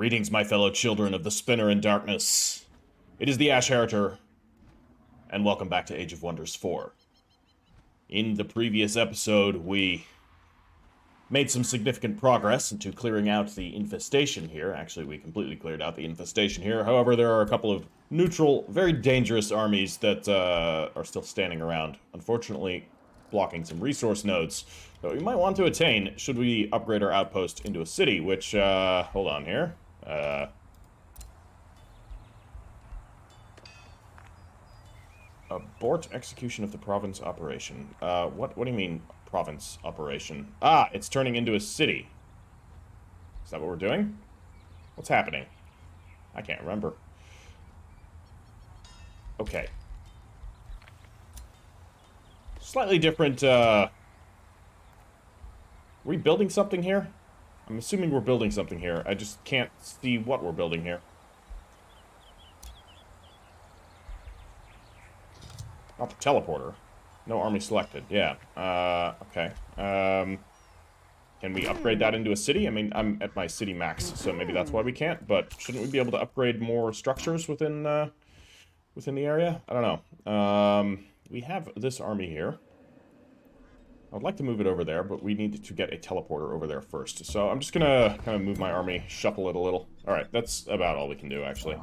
Greetings, my fellow children of the Spinner in Darkness. It is the Ash Heriter, and welcome back to Age of Wonders 4. In the previous episode, we made some significant progress into clearing out the infestation here. Actually, we completely cleared out the infestation here. However, there are a couple of neutral, very dangerous armies that are still standing around, unfortunately blocking some resource nodes that we might want to attain should we upgrade our outpost into a city, which, hold on here. Abort execution of the province operation. What do you mean, province operation? Ah, it's turning into a city. Is that what we're doing? What's happening? I can't remember. Okay. Slightly different, are we building something here? I'm assuming we're building something here. I just can't see what we're building here. Not the teleporter. No army selected. Yeah. Okay. Can we upgrade that into a city? I mean, I'm at my city max, so maybe that's why we can't, but shouldn't we be able to upgrade more structures within the area? I don't know. We have this army here. I would like to move it over there, but we need to get a teleporter over there first. So I'm just gonna kind of move my army, shuffle it a little. Alright, that's about all we can do, actually. So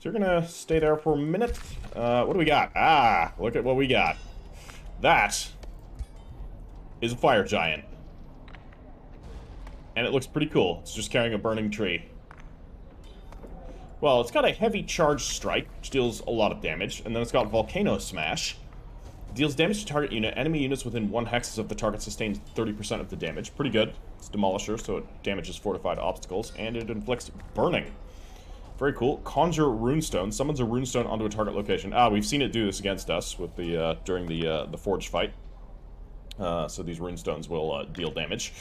you're gonna stay there for a minute. What do we got? Ah, look at what we got. That is a fire giant. And it looks pretty cool. It's just carrying a burning tree. Well, it's got a heavy charge strike, which deals a lot of damage. And then it's got volcano smash. Deals damage to target unit. Enemy units within 1 hexes of the target sustains 30% of the damage. Pretty good. It's Demolisher, so it damages fortified obstacles. And it inflicts burning. Very cool. Conjure Runestone. Summons a runestone onto a target location. Ah, we've seen it do this against us with the during the Forge fight. So these runestones will deal damage.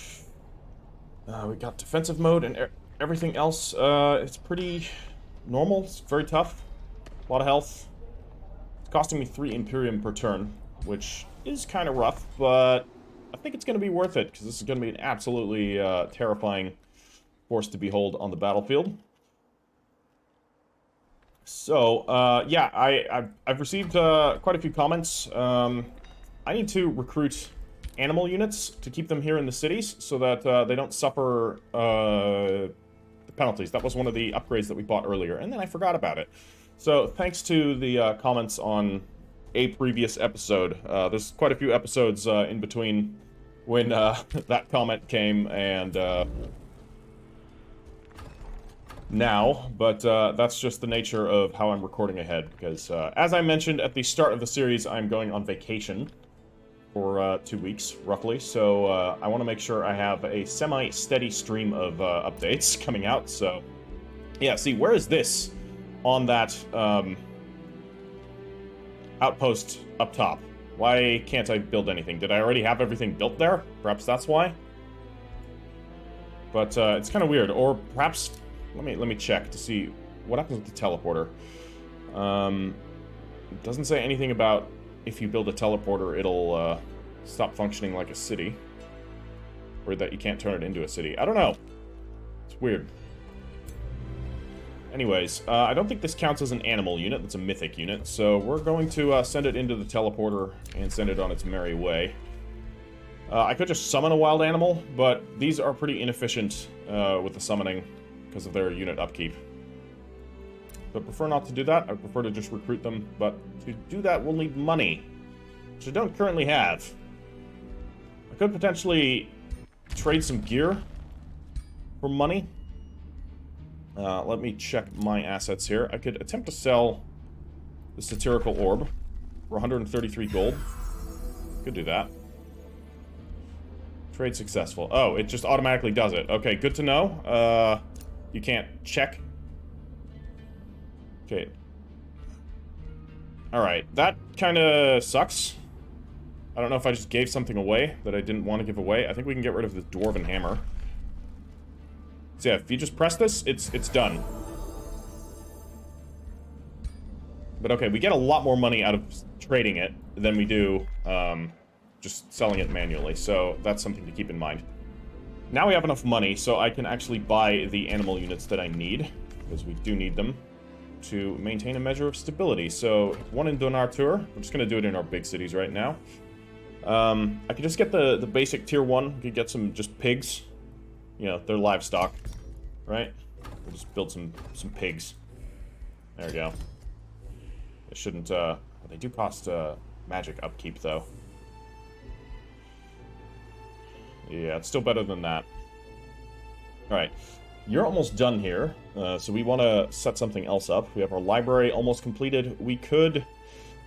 We got defensive mode and everything else. It's pretty normal. It's very tough. A lot of health. It's costing me 3 Imperium per turn, which is kind of rough, but I think it's going to be worth it, because this is going to be an absolutely terrifying force to behold on the battlefield. So, yeah, I've received quite a few comments. I need to recruit animal units to keep them here in the cities, so that they don't suffer the penalties. That was one of the upgrades that we bought earlier, and then I forgot about it. So, thanks to the comments on a previous episode. There's quite a few episodes in between when that comment came and now, but that's just the nature of how I'm recording ahead, because as I mentioned at the start of the series, I'm going on vacation for 2 weeks, roughly, so I want to make sure I have a semi-steady stream of updates coming out, so yeah, see, where is this on that outpost up top? Why can't I build anything? Did I already have everything built there? Perhaps that's why. But it's kind of weird. Or perhaps let me check to see what happens with the teleporter. It doesn't say anything about if you build a teleporter, it'll stop functioning like a city, or that you can't turn it into a city. I don't know. It's weird. Anyways, I don't think this counts as an animal unit. That's a mythic unit. So we're going to send it into the teleporter and send it on its merry way. I could just summon a wild animal, but these are pretty inefficient with the summoning because of their unit upkeep. But I prefer not to do that. I prefer to just recruit them. But to do that, we'll need money, which I don't currently have. I could potentially trade some gear for money. Let me check my assets here. I could attempt to sell the satirical orb for 133 gold. Could do that. Trade successful. Oh, it just automatically does it. Okay, good to know. You can't check. Okay. Alright, that kind of sucks. I don't know if I just gave something away that I didn't want to give away. I think we can get rid of the Dwarven Hammer. So yeah, if you just press this, it's done. But okay, we get a lot more money out of trading it than we do just selling it manually, so that's something to keep in mind. Now we have enough money, so I can actually buy the animal units that I need, because we do need them to maintain a measure of stability. So, one in Donatur. We're just going to do it in our big cities right now. I could just get the basic tier 1. We could get some just pigs. You know, they're livestock, right? We'll just build some pigs. There we go. It shouldn't, they do cost, magic upkeep, though. Yeah, it's still better than that. Alright. You're almost done here, so we want to set something else up. We have our library almost completed. We could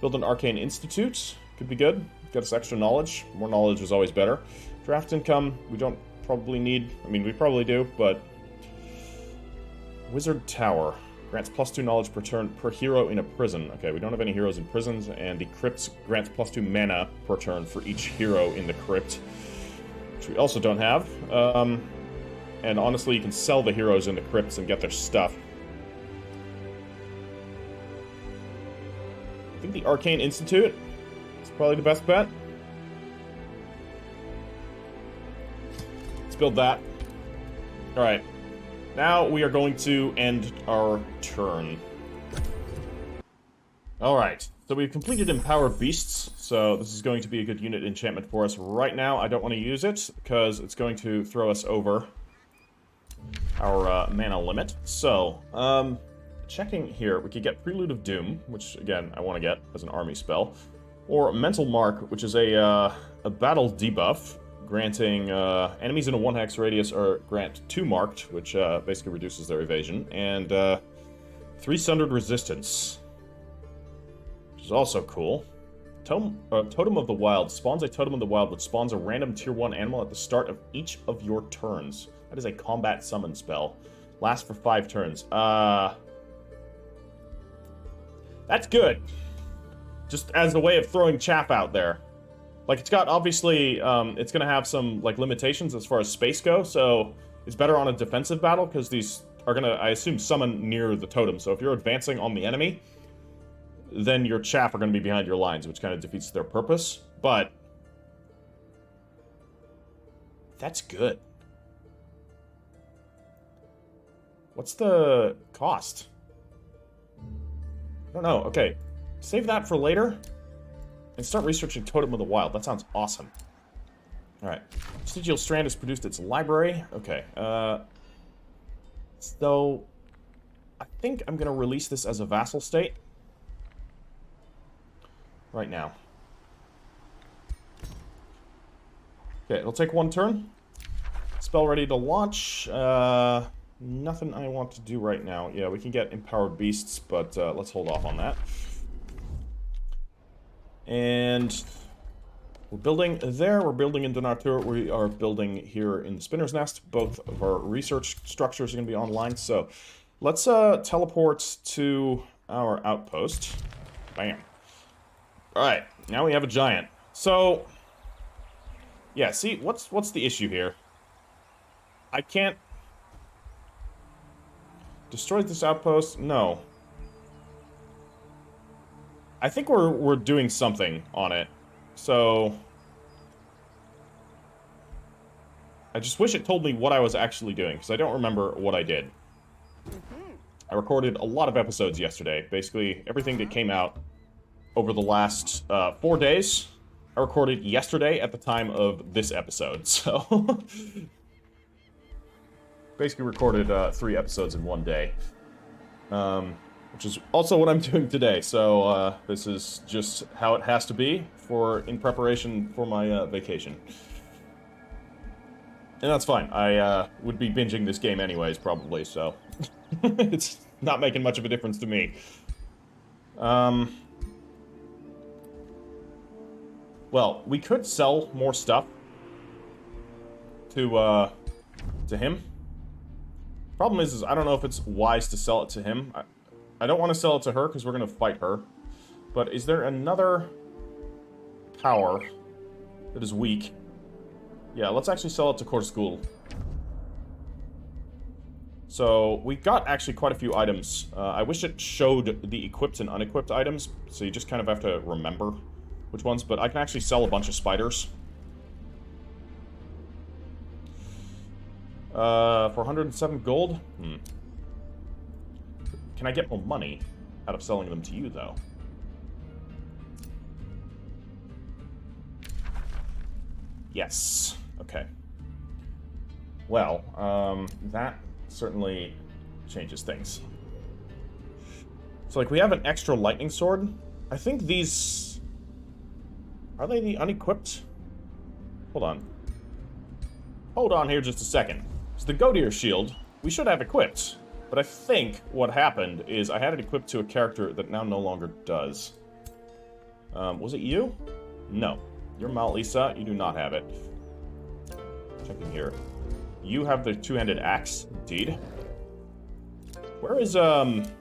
build an arcane institute. Could be good. Get us extra knowledge. More knowledge is always better. Draft income, we don't probably need. I mean, we probably do, but... Wizard Tower. Grants +2 knowledge per turn per hero in a prison. Okay, we don't have any heroes in prisons, and the crypts grants +2 mana per turn for each hero in the crypt, which we also don't have. And honestly, you can sell the heroes in the crypts and get their stuff. I think the Arcane Institute is probably the best bet. Let's build that. Alright. Now we are going to end our turn. Alright. So we've completed Empower Beasts, so this is going to be a good unit enchantment for us. Right now, I don't want to use it, because it's going to throw us over our mana limit. So, checking here, we could get Prelude of Doom, which, again, I want to get as an army spell. Or Mental Mark, which is a battle debuff, granting enemies in a 1-hex radius are grant 2 marked, which basically reduces their evasion, and 3 sundered resistance, which is also cool. Totem of the Wild spawns a Totem of the Wild, which spawns a random tier 1 animal at the start of each of your turns. That is a combat summon spell. Lasts for 5 turns. That's good. Just as a way of throwing chaff out there. Like, it's got, obviously, it's gonna have some, like, limitations as far as space go, so it's better on a defensive battle, because these are gonna, I assume, summon near the totem. So if you're advancing on the enemy, then your chaff are gonna be behind your lines, which kind of defeats their purpose. But that's good. What's the cost? I don't know. Okay. Save that for later. And start researching Totem of the Wild. That sounds awesome. Alright. Vestigial Strand has produced its library. Okay. So, I think I'm going to release this as a vassal state. Right now. Okay, it'll take 1 turn. Spell ready to launch. Nothing I want to do right now. Yeah, we can get Empowered Beasts, but let's hold off on that. And we're building there, we're building in Donatur, we are building here in the Spinner's Nest. Both of our research structures are going to be online, so let's teleport to our outpost. Bam. Alright, now we have a giant. So, yeah, see, what's the issue here? I can't destroy this outpost? No. I think we're doing something on it. So I just wish it told me what I was actually doing, because I don't remember what I did. I recorded a lot of episodes yesterday. Basically, everything that came out over the last 4 days, I recorded yesterday at the time of this episode. So basically recorded 3 episodes in 1 day. Which is also what I'm doing today, so this is just how it has to be in preparation for my vacation. And that's fine. I would be binging this game anyways, probably, so it's not making much of a difference to me. Well, we could sell more stuff to him. Problem is I don't know if it's wise to sell it to him. I don't want to sell it to her, because we're going to fight her. But is there another power that is weak? Yeah, let's actually sell it to Court School. So, we got actually quite a few items. I wish it showed the equipped and unequipped items, so you just kind of have to remember which ones. But I can actually sell a bunch of spiders. For 107 gold? Can I get more money out of selling them to you, though? Yes. Okay. Well, that certainly changes things. So, like, we have an extra lightning sword. I think these... Are they the unequipped? Hold on. Hold on here just a second. So the Goateer shield, we should have equipped. But I think what happened is I had it equipped to a character that now no longer does. Was it you? No. You're Mal-Lisa. You do not have it. Checking here. You have the two-handed axe, indeed. Where's Elric?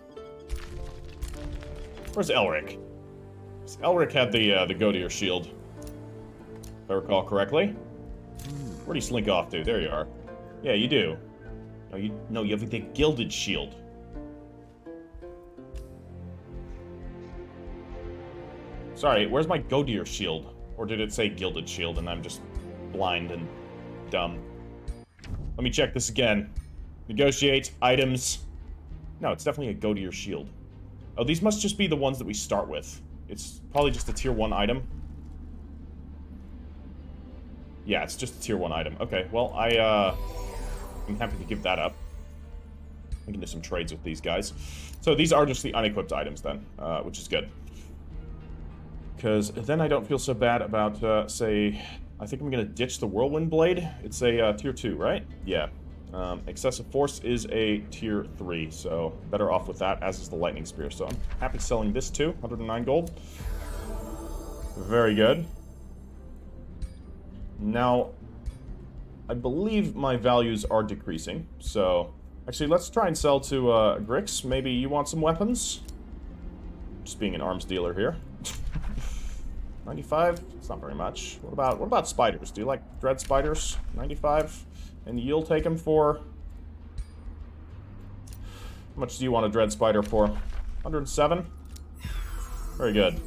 Elric had the Goateer shield, if I recall correctly. Where'd he slink off to? There you are. Yeah, you do. No, you have the gilded shield. Sorry, where's my Goateer shield? Or did it say gilded shield and I'm just blind and dumb? Let me check this again. Negotiate, items. No, it's definitely a Goateer shield. Oh, these must just be the ones that we start with. It's probably just a tier 1 item. Yeah, it's just a tier 1 item. Okay, well, I'm happy to give that up. I can do some trades with these guys. So these are just the unequipped items then, which is good. Because then I don't feel so bad about, say... I think I'm going to ditch the Whirlwind Blade. It's a tier 2, right? Yeah. Excessive Force is a tier 3, so better off with that, as is the Lightning Spear. So I'm happy selling this too, 109 gold. Very good. Now, I believe my values are decreasing, so... Actually, let's try and sell to Grix. Maybe you want some weapons? Just being an arms dealer here. 95? It's not very much. What about spiders? Do you like dread spiders? 95? And you'll take them for... How much do you want a dread spider for? 107? Very good.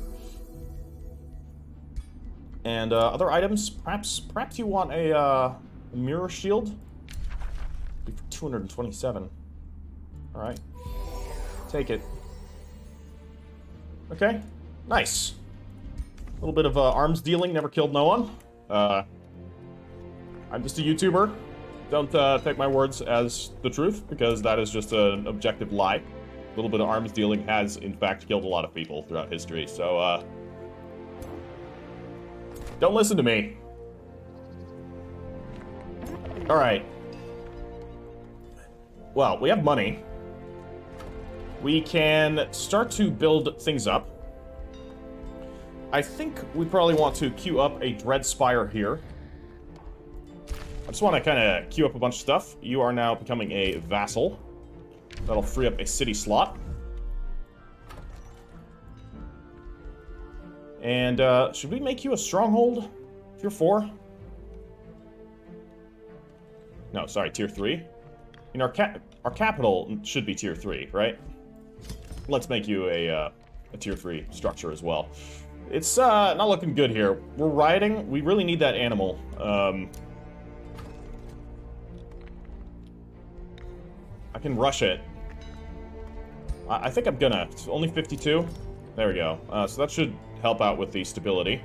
And other items? Perhaps you want a mirror shield? Be for 227. Alright. Take it. Okay. Nice. A little bit of arms dealing, never killed no one. I'm just a YouTuber. Don't take my words as the truth, because that is just an objective lie. A little bit of arms dealing has, in fact, killed a lot of people throughout history, so, don't listen to me. Alright. Well, we have money. We can start to build things up. I think we probably want to queue up a Dread Spire here. I just want to kind of queue up a bunch of stuff. You are now becoming a Vassal. That'll free up a city slot. And, should we make you a Stronghold? Tier 4? No, sorry, Tier 3. You know, our capital should be Tier 3, right? Let's make you a Tier 3 structure as well. It's, not looking good here. We're rioting. We really need that animal. I can rush it. I think I'm gonna. It's only 52. There we go. So that should help out with the stability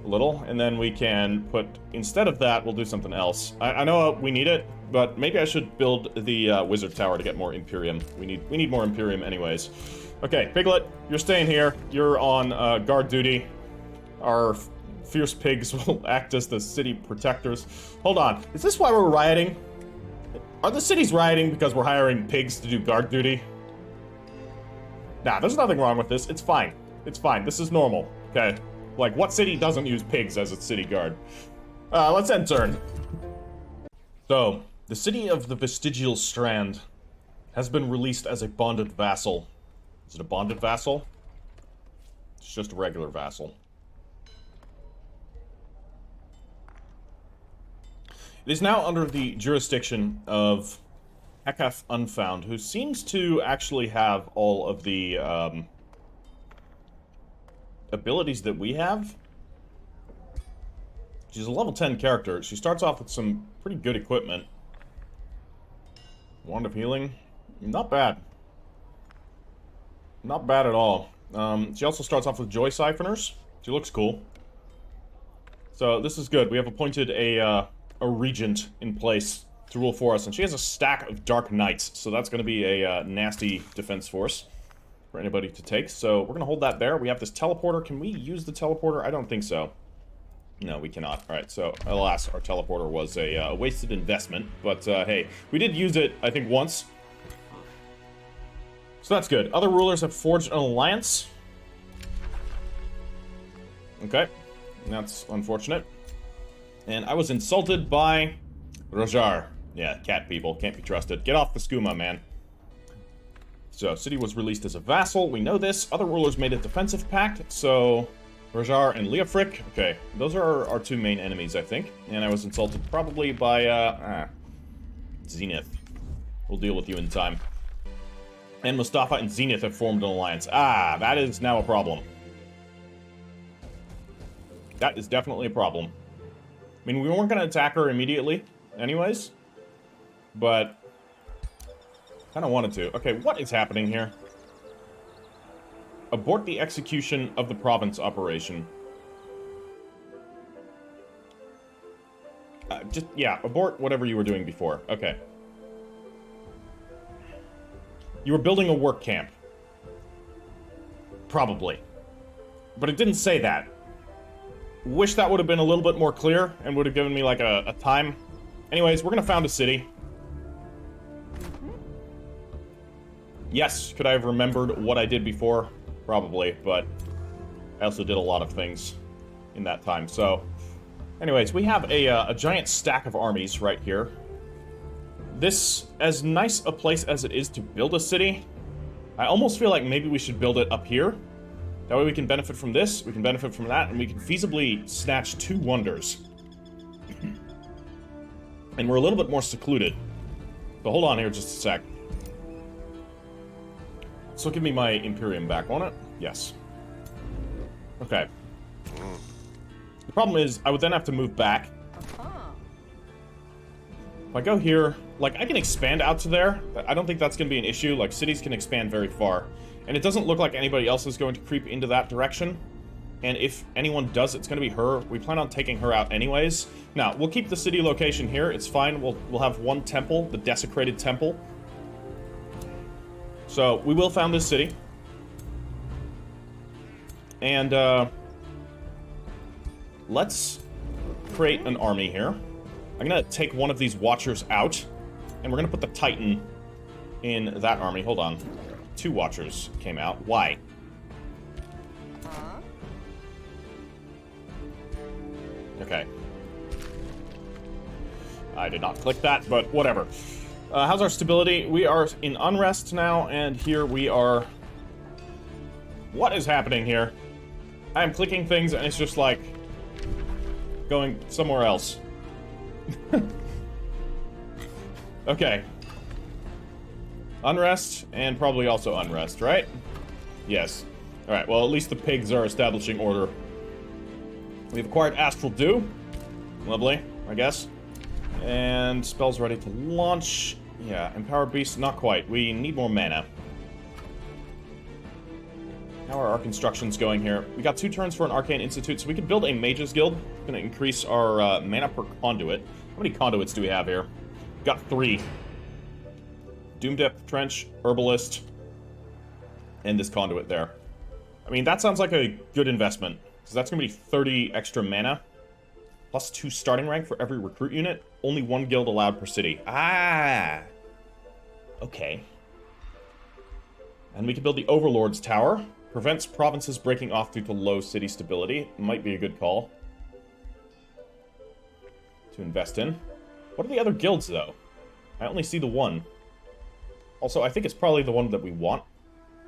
a little. And then we can put, instead of that, we'll do something else. I know we need it, but maybe I should build the wizard tower to get more Imperium. We need more Imperium anyways. Okay, Piglet, you're staying here. You're on guard duty. Our fierce pigs will act as the city protectors. Hold on. Is this why we're rioting? Are the cities rioting because we're hiring pigs to do guard duty? Nah, there's nothing wrong with this. It's fine. It's fine. This is normal. Okay? Like, what city doesn't use pigs as its city guard? Let's end turn. So, the city of the Vestigial Strand has been released as a bonded vassal. Is it a bonded vassal? It's just a regular vassal. It is now under the jurisdiction of Hekath Unfound, who seems to actually have all of the abilities that we have. She's a level 10 character. She starts off with some pretty good equipment. Wand of Healing. Not bad. Not bad at all. She also starts off with Joy Siphoners. She looks cool. So this is good. We have appointed a regent in place to rule for us, and she has a stack of Dark Knights, so that's going to be a nasty defense force for anybody to take. So we're going to hold that there. We have this teleporter. Can we use the teleporter? I don't think so. No, we cannot. Alright, so alas, our teleporter was a wasted investment, but hey, we did use it, I think, once. So that's good. Other rulers have forged an alliance. Okay, that's unfortunate. And I was insulted by Rajar. Yeah, cat people, can't be trusted. Get off the skooma, man. So, city was released as a vassal, we know this. Other rulers made a defensive pact, so Rajar and Leofric. Okay, those are our two main enemies, I think. And I was insulted probably by, Zenith. We'll deal with you in time. And Mustafa and Zenith have formed an alliance. Ah, that is now a problem. That is definitely a problem. I mean, we weren't going to attack her immediately, anyways. But kind of wanted to. Okay, what is happening here? Abort the execution of the province operation. Yeah, abort whatever you were doing before. Okay. You were building a work camp. Probably. But it didn't say that. Wish that would have been a little bit more clear and would have given me, like, a time. Anyways, we're gonna found a city. Yes, could I have remembered what I did before? Probably, but I also did a lot of things in that time. So, anyways, we have a giant stack of armies right here. This, as nice a place as it is to build a city, I almost feel like maybe we should build it up here. That way we can benefit from this, we can benefit from that, and we can feasibly snatch 2 wonders. And we're a little bit more secluded. But hold on here just a sec. So give me my Imperium back, won't it? Yes. Okay. The problem is, I would then have to move back. If I go here, like, I can expand out to there. I don't think that's going to be an issue. Like, cities can expand very far. And it doesn't look like anybody else is going to creep into that direction. And if anyone does, it's going to be her. We plan on taking her out anyways. Now, we'll keep the city location here. It's fine. We'll have one temple, the Desecrated Temple. So, we will found this city. And, let's create an army here. I'm gonna take one of these Watchers out, and we're gonna put the Titan in that army. Hold on. 2 Watchers came out. Why? Okay. I did not click that, but whatever. How's our stability? We are in unrest now, and here we are... What is happening here? I am clicking things, and it's just like... going somewhere else. Okay. Unrest, and probably also unrest, right? Yes. Alright, well, at least the pigs are establishing order. We've acquired Astral Dew. Lovely, I guess. And spells ready to launch. Yeah, Empower Beast, not quite. We need more mana. How are our constructions going here? We got 2 turns for an Arcane Institute, so we could build a Mages Guild. Gonna increase our mana per conduit. How many conduits do we have here? We've got 3. Doom Depth Trench, Herbalist, and this conduit there. I mean, that sounds like a good investment. So that's gonna be 30 extra mana. Plus 2 starting rank for every recruit unit. Only 1 guild allowed per city. Ah! Okay. And we can build the Overlord's Tower. Prevents provinces breaking off due to low city stability. Might be a good call to invest in. What are the other guilds, though? I only see the one. Also, I think it's probably the one that we want,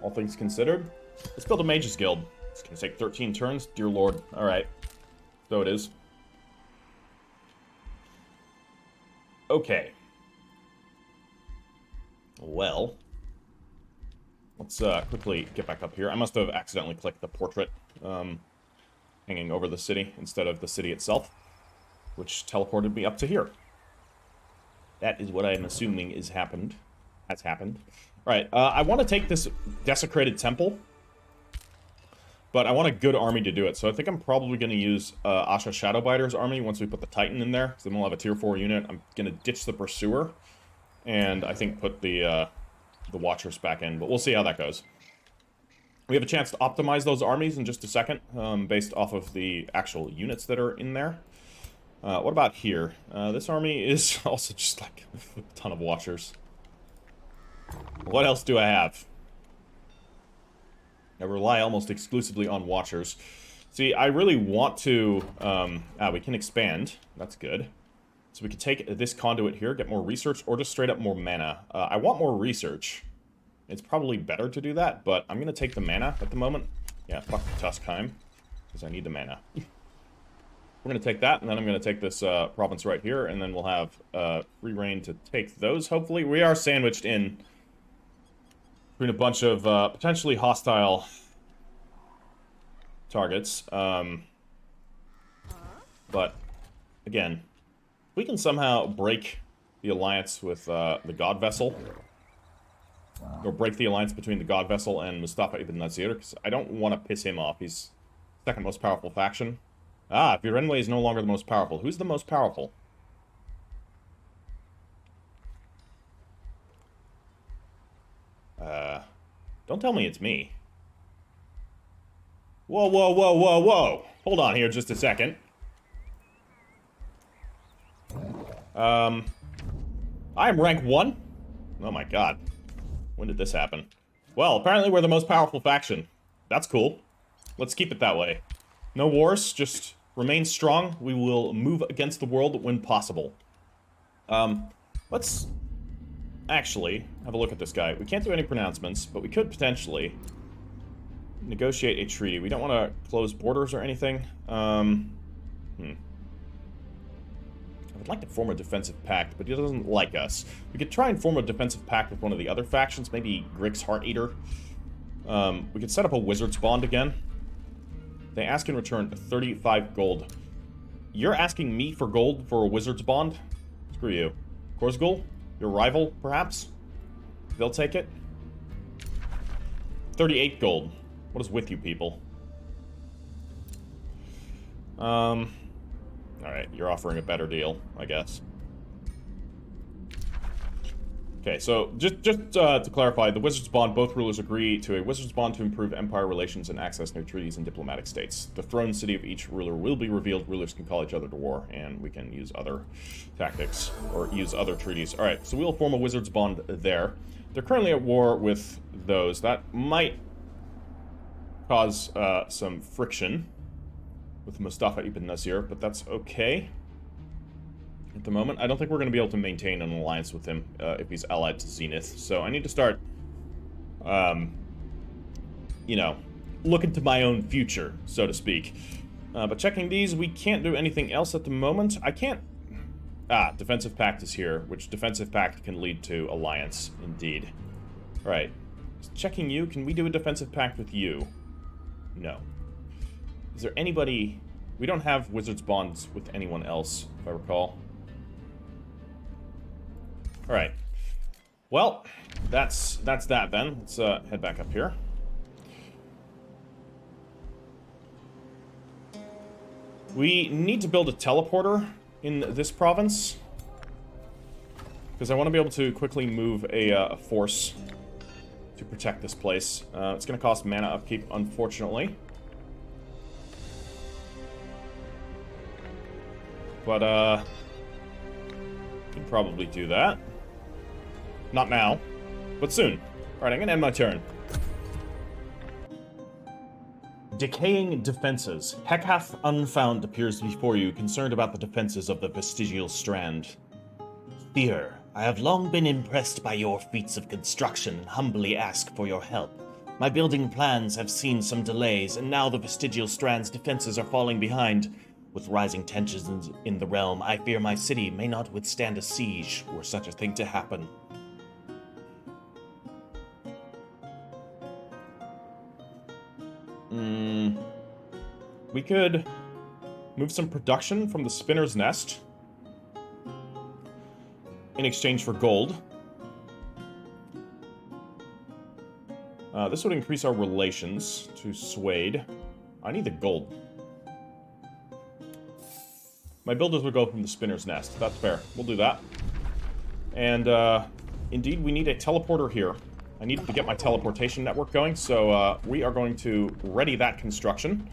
all things considered. Let's build a Mages Guild. It's gonna take 13 turns. Dear Lord. Alright. So it is. Okay. Well... let's quickly get back up here. I must have accidentally clicked the portrait hanging over the city instead of the city itself, which teleported me up to here. That is what I'm assuming is happened. has happened. Alright, I want to take this Desecrated Temple, but I want a good army to do it, so I think I'm probably going to use Asha Shadowbiter's army once we put the Titan in there, so then we'll have a tier 4 unit. I'm going to ditch the Pursuer, and I think put the Watchers back in, but we'll see how that goes. We have a chance to optimize those armies in just a second, based off of the actual units that are in there. What about here? This army is also just like a ton of Watchers. What else do I have? I rely almost exclusively on Watchers. See, I really want to... we can expand. That's good. So we can take this conduit here, get more research, or just straight up more mana. I want more research. It's probably better to do that, but I'm going to take the mana at the moment. Yeah, fuck Tuskheim, because I need the mana. We're going to take that, and then I'm going to take this province right here, and then we'll have free reign to take those, hopefully. We are sandwiched in between a bunch of potentially hostile targets. But, again, we can somehow break the alliance with the God Vassal, or break the alliance between the God Vassal and Mustafa ibn Nazir, because I don't want to piss him off. He's second most powerful faction. Ah, Virenwe is no longer the most powerful. Who's the most powerful? Don't tell me it's me. Whoa, whoa, whoa, whoa, whoa! Hold on here just a second. I'm rank 1? Oh my god. When did this happen? Well, apparently we're the most powerful faction. That's cool. Let's keep it that way. No wars, just remain strong. We will move against the world when possible. Let's actually have a look at this guy. We can't do any pronouncements, but we could potentially negotiate a treaty. We don't want to close borders or anything. I would like to form a defensive pact, but he doesn't like us. We could try and form a defensive pact with one of the other factions, maybe Grix's Heart Eater. We could set up a wizard's bond again. They ask in return 35 gold. You're asking me for gold for a wizard's bond? Screw you. Korsgul? Your rival, perhaps? They'll take it? 38 gold. What is with you people? Alright, you're offering a better deal, I guess. Okay, so just to clarify, the Wizard's Bond, both rulers agree to a Wizard's Bond to improve empire relations and access new treaties and diplomatic states. The throne city of each ruler will be revealed. Rulers can call each other to war, and we can use other tactics, or use other treaties. Alright, so we'll form a Wizard's Bond there. They're currently at war with those. That might cause some friction with Mustafa ibn Nazir, but that's okay. At the moment, I don't think we're going to be able to maintain an alliance with him if he's allied to Zenith. So I need to start, you know, looking to my own future, so to speak. But checking these, we can't do anything else at the moment. I can't... defensive pact is here, which defensive pact can lead to alliance, indeed. Alright. Checking you, can we do a defensive pact with you? No. Is there anybody... We don't have Wizard's Bonds with anyone else, if I recall. Alright. Well, that's that then. Let's head back up here. We need to build a teleporter in this province, because I want to be able to quickly move a force to protect this place. It's going to cost mana upkeep, unfortunately. But, can probably do that. Not now, but soon. Alright, I'm gonna end my turn. Decaying defenses. Hekath Unfound appears before you, concerned about the defenses of the vestigial strand. Fear, I have long been impressed by your feats of construction and humbly ask for your help. My building plans have seen some delays, and now the vestigial strand's defenses are falling behind. With rising tensions in the realm, I fear my city may not withstand a siege were such a thing to happen. We could move some production from the Spinner's Nest in exchange for gold. This would increase our relations to Suede. I need the gold. My builders would go from the spinner's nest. That's fair. We'll do that. And, indeed, we need a teleporter here. I need to get my teleportation network going, so, we are going to ready that construction.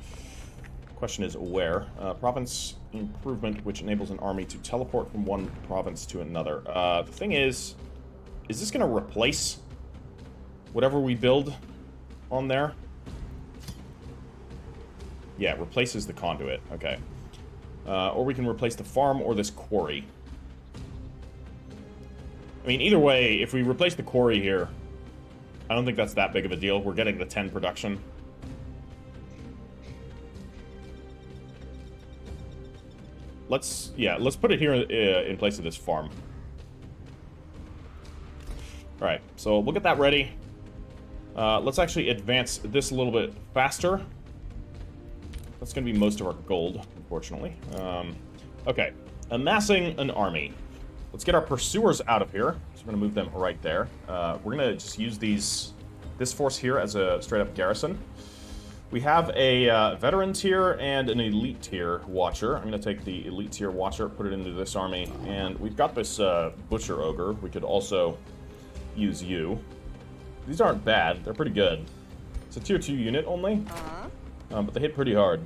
Question is where? Province improvement, which enables an army to teleport from one province to another. The thing is this going to replace whatever we build on there? Yeah, it replaces the conduit. Okay. Or we can replace the farm or this quarry. I mean, either way, if we replace the quarry here, I don't think that's that big of a deal. We're getting the 10 production. Let's put it here in place of this farm. Alright, so we'll get that ready. Let's actually advance this a little bit faster. That's going to be most of our gold, unfortunately. Okay, amassing an army. Let's get our pursuers out of here. So we're going to move them right there. We're going to just use this force here as a straight-up garrison. We have a veteran tier and an elite tier watcher. I'm going to take the elite tier watcher, put it into this army, and we've got this butcher ogre. We could also use you. These aren't bad. They're pretty good. It's a tier 2 unit only, but they hit pretty hard.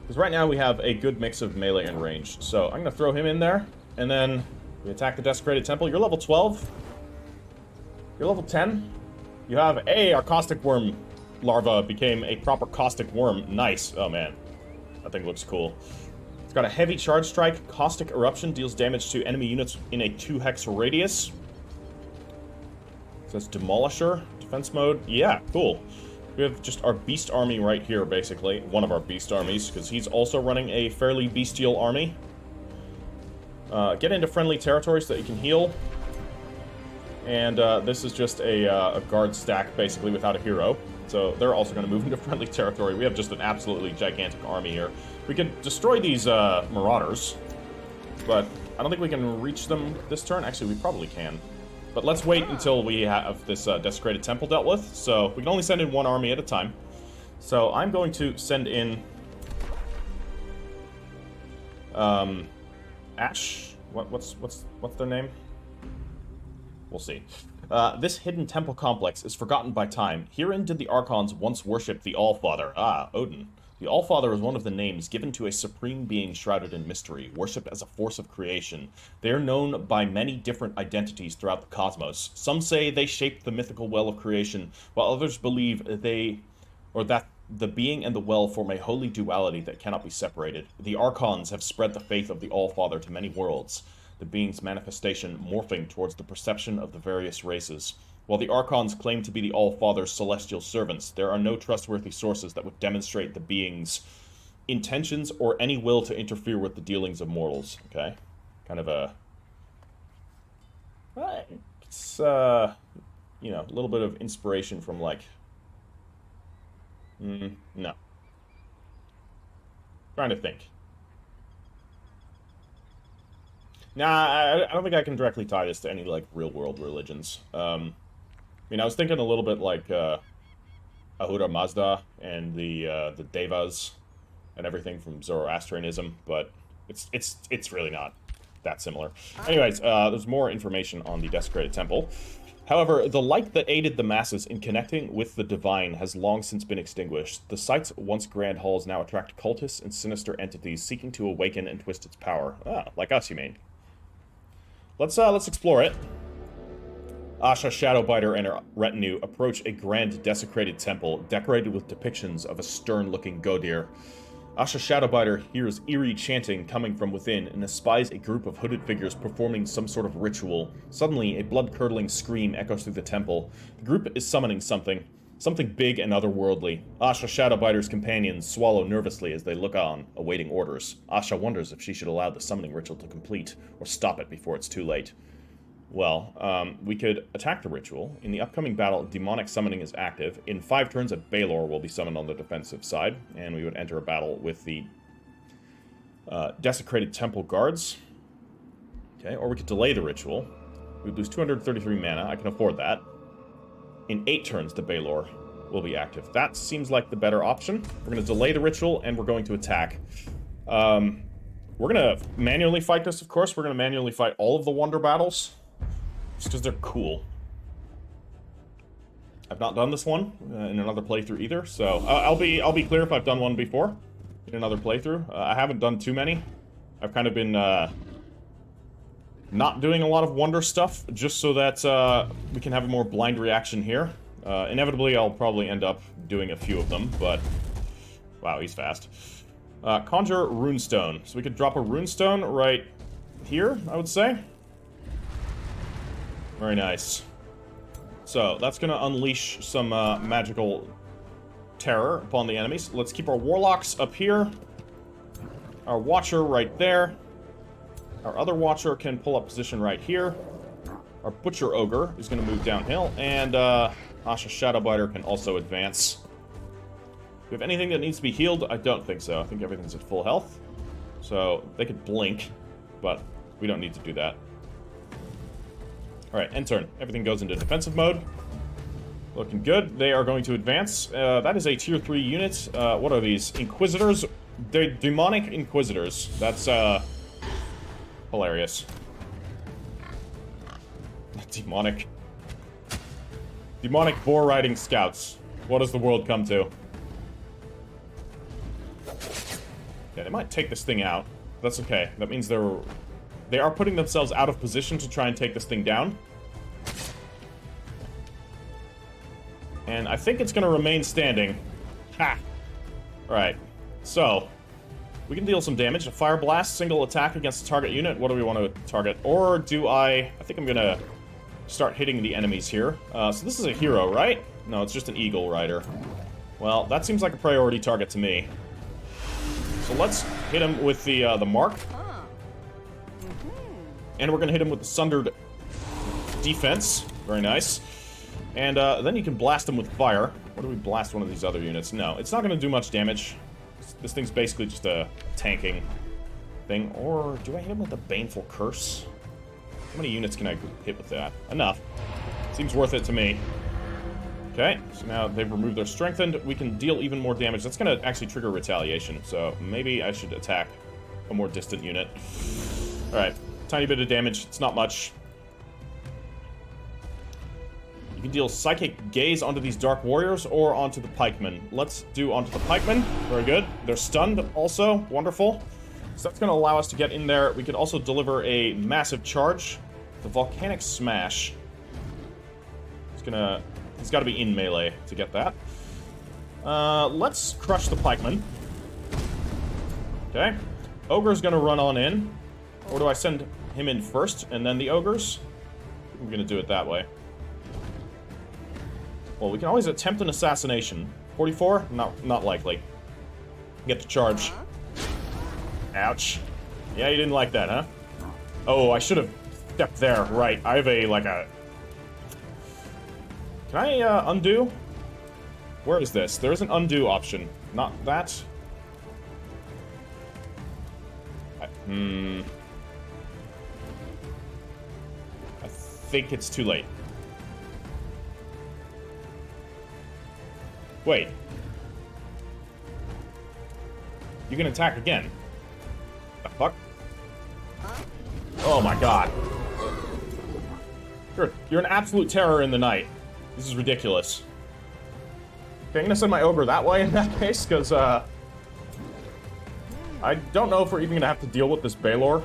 Because right now we have a good mix of melee and range. So I'm going to throw him in there, and then we attack the Desecrated Temple. You're level 12. You're level 10. You have our caustic worm larva became a proper caustic worm. Nice. Oh, man. That thing looks cool. It's got a heavy charge strike. Caustic eruption deals damage to enemy units in a 2-hex radius. So that's Demolisher. Defense mode. Yeah, cool. We have just our beast army right here, basically. One of our beast armies, because he's also running a fairly bestial army. Get into friendly territory so that you can heal. And this is just a guard stack, basically, without a hero. So they're also going to move into friendly territory. We have just an absolutely gigantic army here. We can destroy these marauders, but I don't think we can reach them this turn. Actually, we probably can. But let's wait until we have this Desecrated Temple dealt with. So we can only send in one army at a time. So I'm going to send in Ash. What's their name? We'll see. This hidden temple complex is forgotten by time. Herein did the Archons once worship the Allfather. Odin. The Allfather is one of the names given to a supreme being shrouded in mystery, worshipped as a force of creation. They are known by many different identities throughout the cosmos. Some say they shaped the mythical well of creation, while others believe that the being and the well form a holy duality that cannot be separated. The Archons have spread the faith of the Allfather to many worlds, the being's manifestation morphing towards the perception of the various races. While the Archons claim to be the All-Father's celestial servants, there are no trustworthy sources that would demonstrate the being's intentions or any will to interfere with the dealings of mortals. Okay? Kind of a... It's, a little bit of inspiration from, like... no. Trying to think. Nah, I don't think I can directly tie this to any, like, real-world religions. I was thinking a little bit like Ahura Mazda and the Devas and everything from Zoroastrianism, but it's really not that similar. Anyways, there's more information on the Desecrated Temple. However, the light that aided the masses in connecting with the divine has long since been extinguished. The site's once grand halls now attract cultists and sinister entities seeking to awaken and twist its power. Like us, you mean? Let's explore it. Asha Shadowbiter and her retinue approach a grand desecrated temple decorated with depictions of a stern-looking Godir. Asha Shadowbiter hears eerie chanting coming from within and espies a group of hooded figures performing some sort of ritual. Suddenly, a blood-curdling scream echoes through the temple. The group is summoning something big and otherworldly. Asha Shadowbiter's companions swallow nervously as they look on, awaiting orders. Asha wonders if she should allow the summoning ritual to complete, or stop it before it's too late. Well, we could attack the ritual. In the upcoming battle, demonic summoning is active. In 5 turns, a Balor will be summoned on the defensive side, and we would enter a battle with the Desecrated Temple Guards. Okay, or we could delay the ritual. We'd lose 233 mana. I can afford that. In 8 turns, the Balor will be active. That seems like the better option. We're going to delay the ritual, and we're going to attack. We're going to manually fight this, of course. We're going to manually fight all of the Wonder Battles, just because they're cool. I've not done this one in another playthrough either, so I'll be clear if I've done one before in another playthrough. I haven't done too many. I've kind of been not doing a lot of Wonder stuff, just so that we can have a more blind reaction here. Inevitably, I'll probably end up doing a few of them, but... Wow, he's fast. Conjure Runestone. So we could drop a Runestone right here, I would say. Very nice. So, that's gonna unleash some magical terror upon the enemies. Let's keep our Warlocks up here. Our Watcher right there. Our other Watcher can pull up position right here. Our Butcher Ogre is gonna move downhill, and Asha Shadowbiter can also advance. Do we have anything that needs to be healed? I don't think so. I think everything's at full health. So, they could blink, but we don't need to do that. Alright, end turn. Everything goes into defensive mode. Looking good. They are going to advance. That is a tier 3 unit. What are these? Inquisitors? They're demonic Inquisitors. That's, hilarious. Demonic. Demonic boar-riding scouts. What does the world come to? Yeah, they might take this thing out. That's okay. That means they are putting themselves out of position to try and take this thing down. And I think it's going to remain standing. Ha! Alright. So, we can deal some damage. A Fire Blast, single attack against a target unit. What do we want to target? Or do I think I'm going to start hitting the enemies here. So this is a hero, right? No, it's just an Eagle Rider. Well, that seems like a priority target to me. So let's hit him with the mark. And we're going to hit him with the Sundered Defense. Very nice. And then you can blast him with fire. What do we blast one of these other units? No, it's not going to do much damage. This thing's basically just a tanking thing. Or do I hit him with a Baneful Curse? How many units can I hit with that? Enough. Seems worth it to me. Okay, so now they've removed their strengthened. We can deal even more damage. That's going to actually trigger retaliation. So maybe I should attack a more distant unit. Alright. Tiny bit of damage. It's not much. You can deal Psychic Gaze onto these Dark Warriors or onto the Pikemen. Let's do onto the Pikemen. Very good. They're stunned also. Wonderful. So that's going to allow us to get in there. We could also deliver a massive charge. The Volcanic Smash. He's got to be in melee to get that. Let's crush the Pikemen. Okay. Ogre's going to run on in. Or do I send him in first and then the Ogres? I'm going to do it that way. Well, we can always attempt an assassination. 44? Not likely. Get the charge. Ouch. Yeah, you didn't like that, huh? Oh, I should have stepped there. Right. I have a... Can I undo? Where is this? There is an undo option. Not that. I think it's too late. Wait. You can attack again. The fuck? Oh my god. You're an absolute terror in the night. This is ridiculous. Okay, I'm gonna send my ogre that way in that case, because, I don't know if we're even gonna have to deal with this Balor.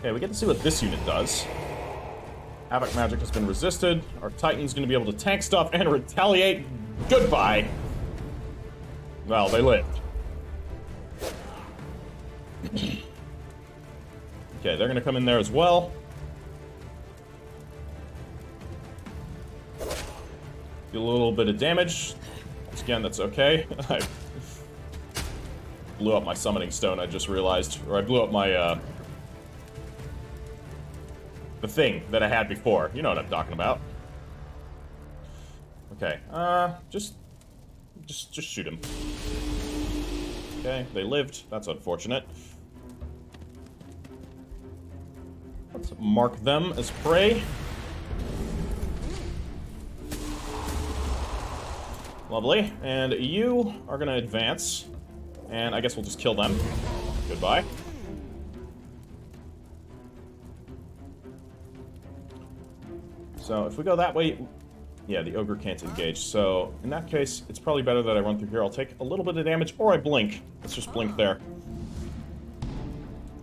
Okay, we get to see what this unit does. Havoc magic has been resisted. Our Titan's gonna be able to tank stuff and retaliate. Goodbye. Well, they lived. Okay, they're gonna come in there as well. Do a little bit of damage. Once again, that's okay. I blew up my summoning stone, I just realized. Or I blew up my, the thing that I had before. You know what I'm talking about. Okay, just shoot him. Okay, they lived. That's unfortunate. Let's mark them as prey. Lovely. And you are gonna advance. And I guess we'll just kill them. Goodbye. So if we go that way, yeah, the ogre can't engage. So in that case, it's probably better that I run through here. I'll take a little bit of damage, or I blink. Let's just blink there.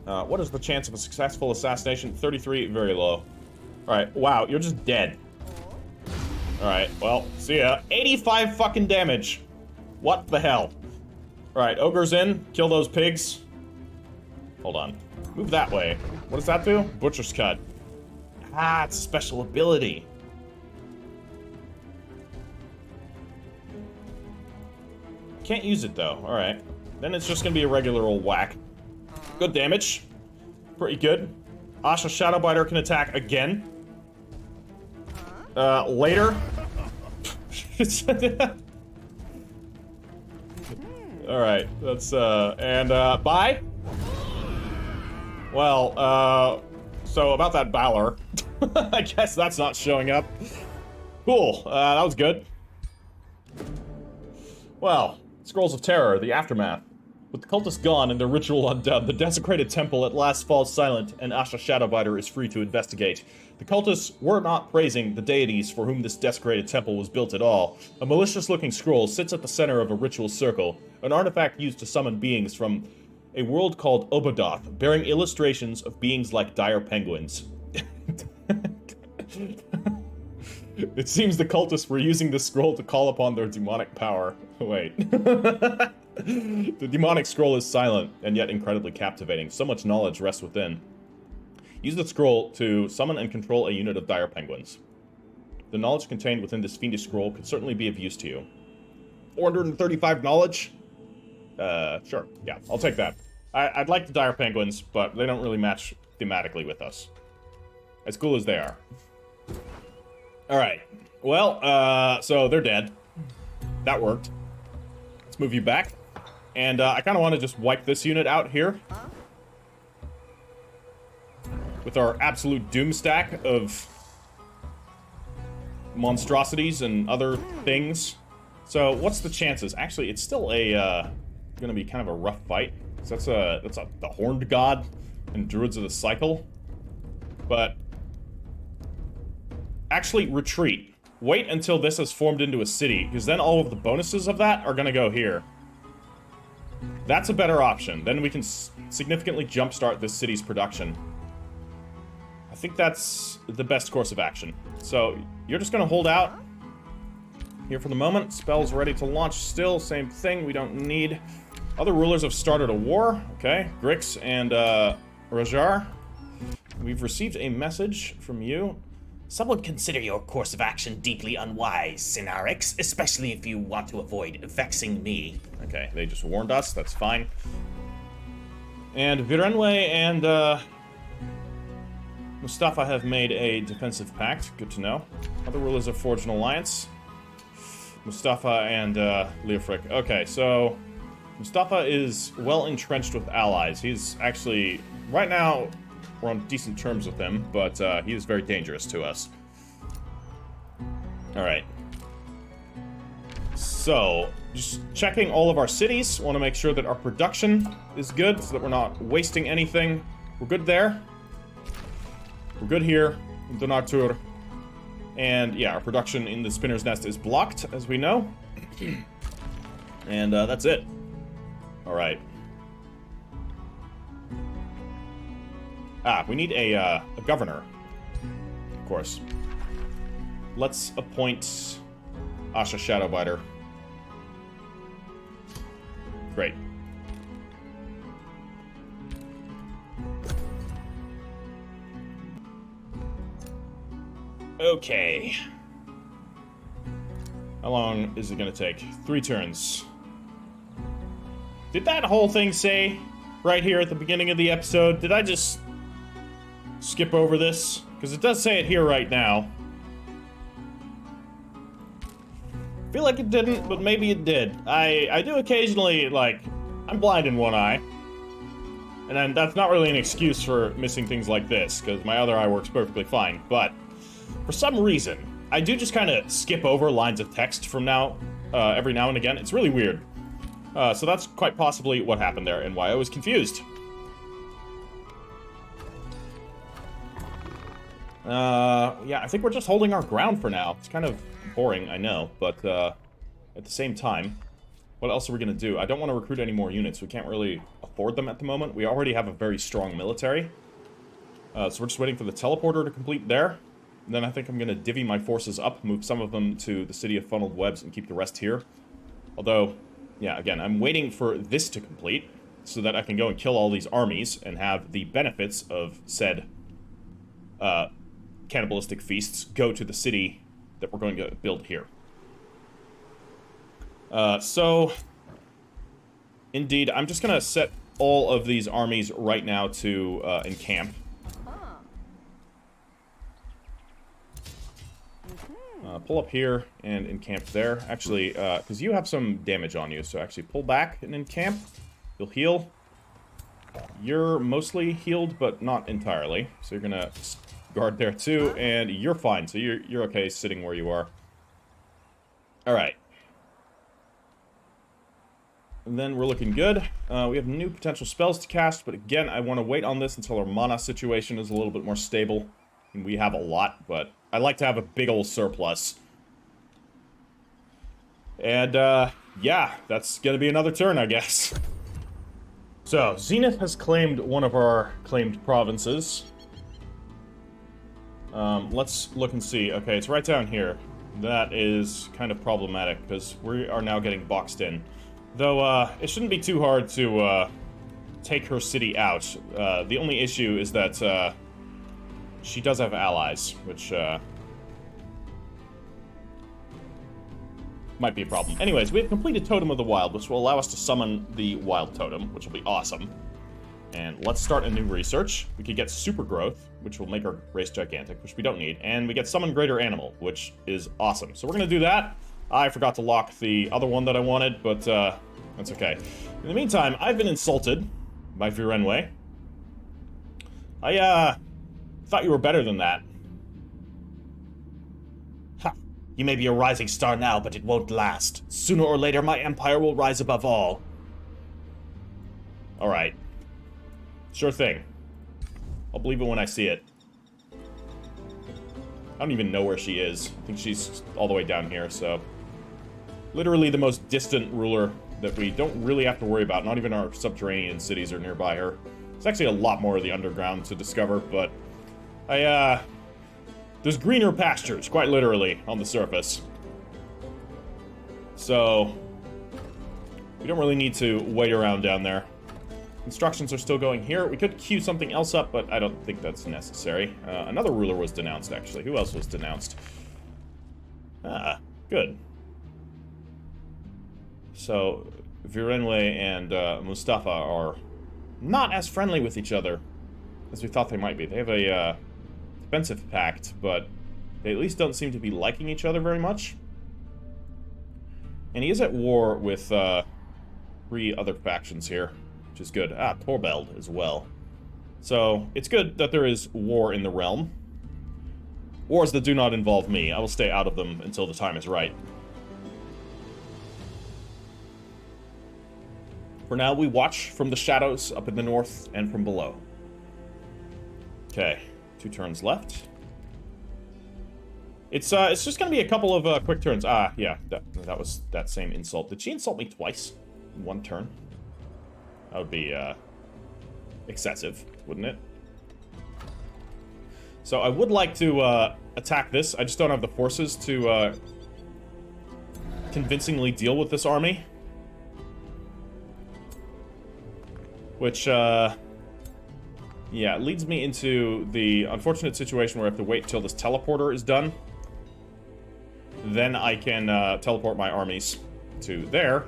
What is the chance of a successful assassination? 33, very low. Alright, wow, you're just dead. Alright, well, see ya. 85 fucking damage. What the hell? Alright, ogre's in. Kill those pigs. Hold on. Move that way. What does that do? Butcher's cut. Ah, it's a special ability. Can't use it, though. Alright. Then it's just gonna be a regular old whack. Good damage. Pretty good. Asha Shadowbiter can attack again. Later. Alright, that's, bye? Well, so about that Valor. I guess that's not showing up. Cool, that was good. Well, Scrolls of Terror, the Aftermath. With the cultists gone and their ritual undone, the desecrated temple at last falls silent, and Asha Shadowbiter is free to investigate. The cultists were not praising the deities for whom this desecrated temple was built at all. A malicious-looking scroll sits at the center of a ritual circle, an artifact used to summon beings from a world called Obodoth, bearing illustrations of beings like dire penguins. It seems the cultists were using this scroll to call upon their demonic power. Wait. The demonic scroll is silent, and yet incredibly captivating. So much knowledge rests within. Use the scroll to summon and control a unit of dire penguins. The knowledge contained within this fiendish scroll could certainly be of use to you. 435 knowledge? Sure. Yeah, I'll take that. I'd like the dire penguins, but they don't really match thematically with us. As cool as they are. Alright. Well, so they're dead. That worked. Let's move you back. And I kind of want to just wipe this unit out here. With our absolute doom stack of monstrosities and other things. So what's the chances? Actually, it's still a gonna be kind of a rough fight. So that's the Horned God and Druids of the Cycle. But actually retreat. Wait until this has formed into a city, because then all of the bonuses of that are gonna go here. That's a better option. Then we can significantly jumpstart this city's production. I think that's the best course of action. So, you're just gonna hold out here for the moment. Spells ready to launch still. Same thing. We don't need... Other rulers have started a war. Okay. Grix and Rajar. We've received a message from you. Some would consider your course of action deeply unwise, Synarix, especially if you want to avoid vexing me. Okay, they just warned us, that's fine. And Virenwe and Mustafa have made a defensive pact, good to know. Other rulers have forged an alliance. Mustafa and Leofric. Okay, so Mustafa is well entrenched with allies. He's actually, right now, we're on decent terms with him, but he is very dangerous to us. Alright. So, just checking all of our cities. Want to make sure that our production is good, so that we're not wasting anything. We're good there. We're good here, in Donatur. And yeah, our production in the Spinner's Nest is blocked, as we know. And that's it. Alright. Ah, we need a governor. Of course. Let's appoint Asha Shadowbiter. Great. Okay. How long is it gonna take? 3 turns. Did that whole thing say right here at the beginning of the episode? Did I just skip over this? Because it does say it here right now. Feel like it didn't, but maybe it did. I do occasionally, like, I'm blind in one eye. And then that's not really an excuse for missing things like this, because my other eye works perfectly fine. But for some reason, I do just kind of skip over lines of text from now every now and again. It's really weird. So that's quite possibly what happened there and why I was confused. Yeah, I think we're just holding our ground for now. It's kind of boring, I know, but at the same time, what else are we going to do? I don't want to recruit any more units. We can't really afford them at the moment. We already have a very strong military. So we're just waiting for the teleporter to complete there. And then I think I'm going to divvy my forces up, move some of them to the city of funneled webs, and keep the rest here. Although, yeah, again, I'm waiting for this to complete so that I can go and kill all these armies and have the benefits of said cannibalistic feasts go to the city that we're going to build here. So, indeed, I'm just going to set all of these armies right now to encamp. Pull up here and encamp there. Actually, because you have some damage on you, so actually pull back and encamp. You'll heal. You're mostly healed, but not entirely. So you're gonna guard there too, and you're fine. So you're okay sitting where you are. All right. And then we're looking good. We have new potential spells to cast, but again, I want to wait on this until our mana situation is a little bit more stable. And we have a lot, but I like to have a big old surplus. And, yeah, that's gonna be another turn, I guess. So, Zenith has claimed one of our claimed provinces. Let's look and see. Okay, it's right down here. That is kind of problematic, because we are now getting boxed in. Though, it shouldn't be too hard to, take her city out. The only issue is that, she does have allies, which, might be a problem. Anyways, we have completed Totem of the Wild, which will allow us to summon the Wild Totem, which will be awesome. And let's start a new research. We could get Super Growth, which will make our race gigantic, which we don't need. And we get Summon Greater Animal, which is awesome. So we're going to do that. I forgot to lock the other one that I wanted, but that's okay. In the meantime, I've been insulted by Virenwe. I thought you were better than that. Ha! You may be a rising star now, but it won't last. Sooner or later, my empire will rise above all. Alright. Sure thing. I'll believe it when I see it. I don't even know where she is. I think she's all the way down here, so... Literally the most distant ruler that we don't really have to worry about. Not even our subterranean cities are nearby her. There's actually a lot more of the underground to discover, but... There's greener pastures, quite literally, on the surface. So... we don't really need to wait around down there. Instructions are still going here. We could queue something else up, but I don't think that's necessary. Another ruler was denounced, actually. Who else was denounced? Ah, good. So, Virenwe and Mustafa are not as friendly with each other as we thought they might be. They have a defensive pact, but they at least don't seem to be liking each other very much. And he is at war with 3 other factions here, which is good. Ah, Torbeld as well. So, it's good that there is war in the realm. Wars that do not involve me. I will stay out of them until the time is right. For now, we watch from the shadows up in the north and from below. Okay, 2 turns left. It's just gonna be a couple of quick turns. Ah, yeah, that was that same insult. Did she insult me twice in 1 turn? That would be excessive, wouldn't it? So I would like to attack this. I just don't have the forces to convincingly deal with this army. Which, yeah, it leads me into the unfortunate situation where I have to wait till this teleporter is done. Then I can teleport my armies to there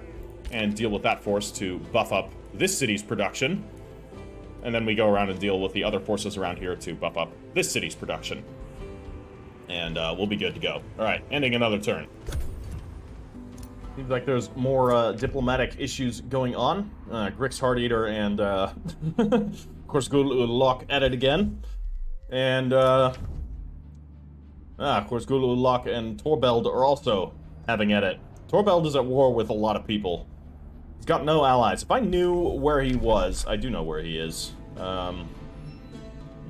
and deal with that force to buff up this city's production. And then we go around and deal with the other forces around here to buff up this city's production. And we'll be good to go. Alright, ending another turn. Seems like there's more diplomatic issues going on. Grix Hearteater and, of course, Gul'ulok at it again. And, of course, Gul'ulok and Torbeld are also having at it. Torbeld is at war with a lot of people. He's got no allies. If I knew where he was, I do know where he is.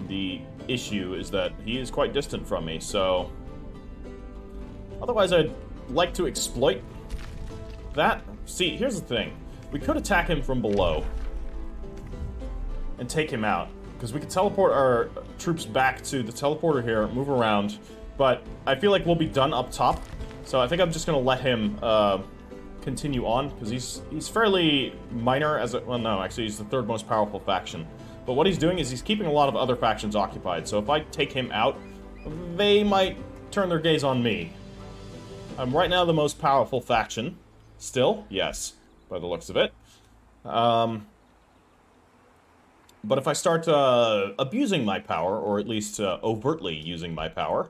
The issue is that he is quite distant from me, so... Otherwise, I'd like to exploit that. See, here's the thing. We could attack him from below and take him out, because we could teleport our troops back to the teleporter here, move around, but I feel like we'll be done up top, so I think I'm just going to let him continue on, because he's fairly minor as a... Well, no, actually, he's the third most powerful faction. But what he's doing is he's keeping a lot of other factions occupied, so if I take him out, they might turn their gaze on me. I'm right now the most powerful faction. Still, yes, by the looks of it. But if I start abusing my power, or at least overtly using my power,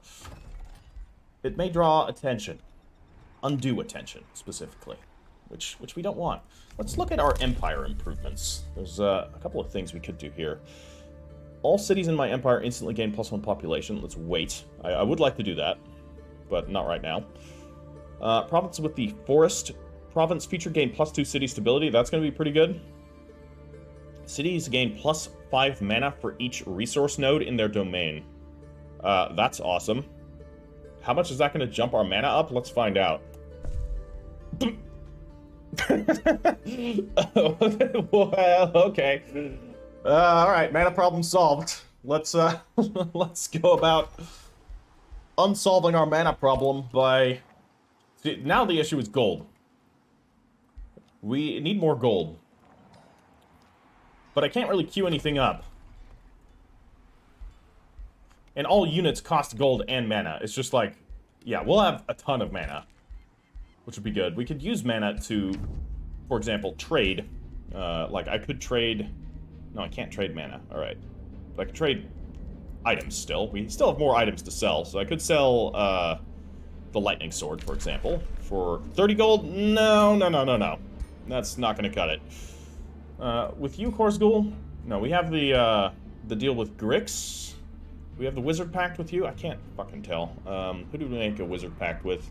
it may draw attention. Undue attention, specifically. Which we don't want. Let's look at our empire improvements. There's a couple of things we could do here. All cities in my empire instantly gain +1 population. Let's wait. I would like to do that, but not right now. Province with the forest province feature gain +2 city stability. That's going to be pretty good. Cities gain +5 mana for each resource node in their domain. That's awesome. How much is that going to jump our mana up? Let's find out. Well, okay. Alright, mana problem solved. Let's let's go about unsolving our mana problem by... See, now the issue is gold. We need more gold. But I can't really queue anything up. And all units cost gold and mana. It's just like, yeah, we'll have a ton of mana, which would be good. We could use mana to, for example, trade. Like, I could trade... No, I can't trade mana. Alright. But I could trade items still. We still have more items to sell, so I could sell the lightning sword, for example, for 30 gold. No. That's not going to cut it. With you, Korsgul? No, we have the deal with Grix. We have the wizard pact with you? I can't fucking tell. Who do we make a wizard pact with?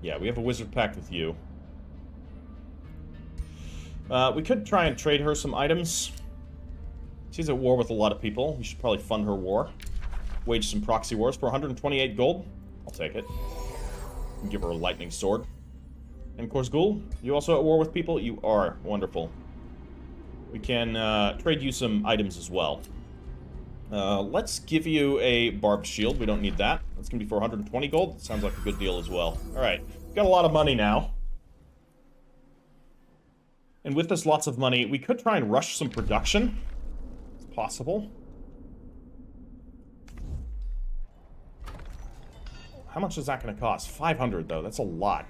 Yeah, we have a wizard pact with you. We could try and trade her some items. She's at war with a lot of people. We should probably fund her war. Wage some proxy wars for 128 gold. I'll take it. And give her a lightning sword. And Korsgul, you also at war with people? You are. Wonderful. We can trade you some items as well. Let's give you a barbed shield. We don't need that. That's going to be for 120 gold. Sounds like a good deal as well. Alright. Got a lot of money now. And with this lots of money, we could try and rush some production. It's possible. How much is that going to cost? 500, though. That's a lot.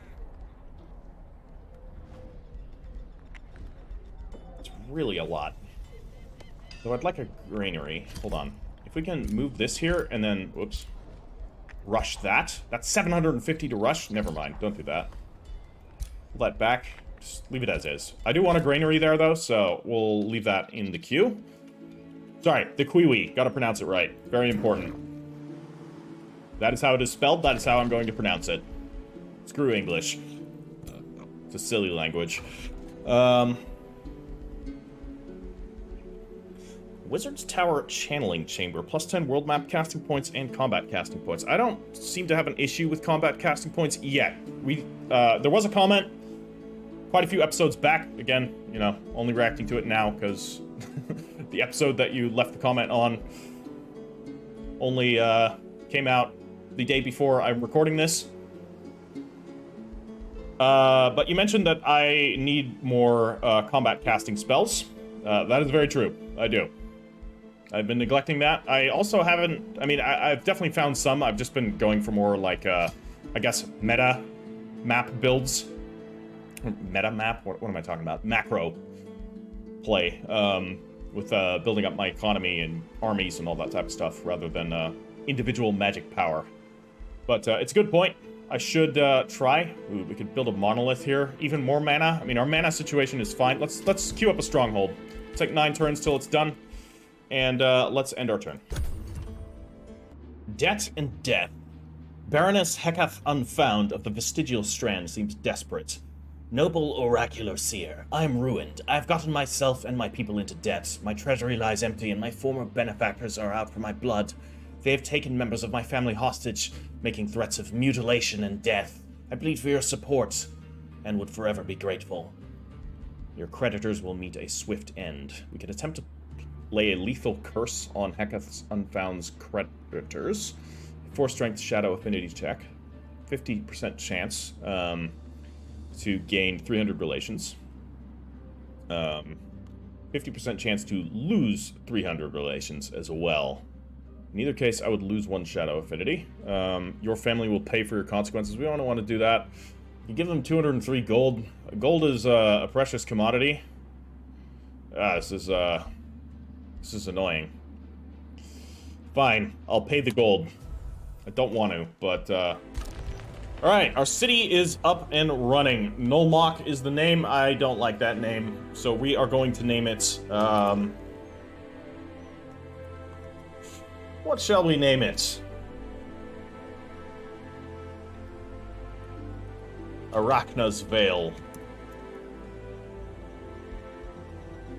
It's really a lot. So I'd like a granary. Hold on. If we can move this here and then... Whoops. Rush that. That's 750 to rush. Never mind. Don't do that. Pull that back. Just leave it as is. I do want a granary there, though, so we'll leave that in the queue. Sorry, the Quiwi. Gotta pronounce it right. Very important. That is how it is spelled. That is how I'm going to pronounce it. Screw English. It's a silly language. Wizard's Tower Channeling Chamber. +10 world map casting points and combat casting points. I don't seem to have an issue with combat casting points yet. There was a comment quite a few episodes back. Again, you know, only reacting to it now because the episode that you left the comment on only came out the day before I'm recording this. But you mentioned that I need more combat casting spells. That is very true. I do. I've been neglecting that. I also haven't... I mean, I've definitely found some. I've just been going for more, like, I guess, meta map builds. Meta map? What am I talking about? Macro play. With building up my economy and armies and all that type of stuff, rather than individual magic power. But it's a good point. I should try. Ooh, we could build a monolith here. Even more mana. I mean, our mana situation is fine. Let's queue up a stronghold. Take 9 turns till it's done. And let's end our turn. Debt and death. Baroness Hekath Unfound of the Vestigial Strand seems desperate. Noble oracular seer, I am ruined. I have gotten myself and my people into debt. My treasury lies empty, and my former benefactors are out for my blood. They have taken members of my family hostage, making threats of mutilation and death. I plead for your support, and would forever be grateful. Your creditors will meet a swift end. We can attempt to lay a lethal curse on Hekath Unfound's creditors. 4-strength shadow affinity check. 50% chance to gain 300 relations. 50% chance to lose 300 relations as well. In either case, I would lose 1 shadow affinity. Your family will pay for your consequences. We don't want to do that. You give them 203 gold. Gold is a precious commodity. This is annoying. Fine, I'll pay the gold. I don't want to, but alright, our city is up and running. Nolmok is the name. I don't like that name, so we are going to name it, what shall we name it? Arachna's Vale.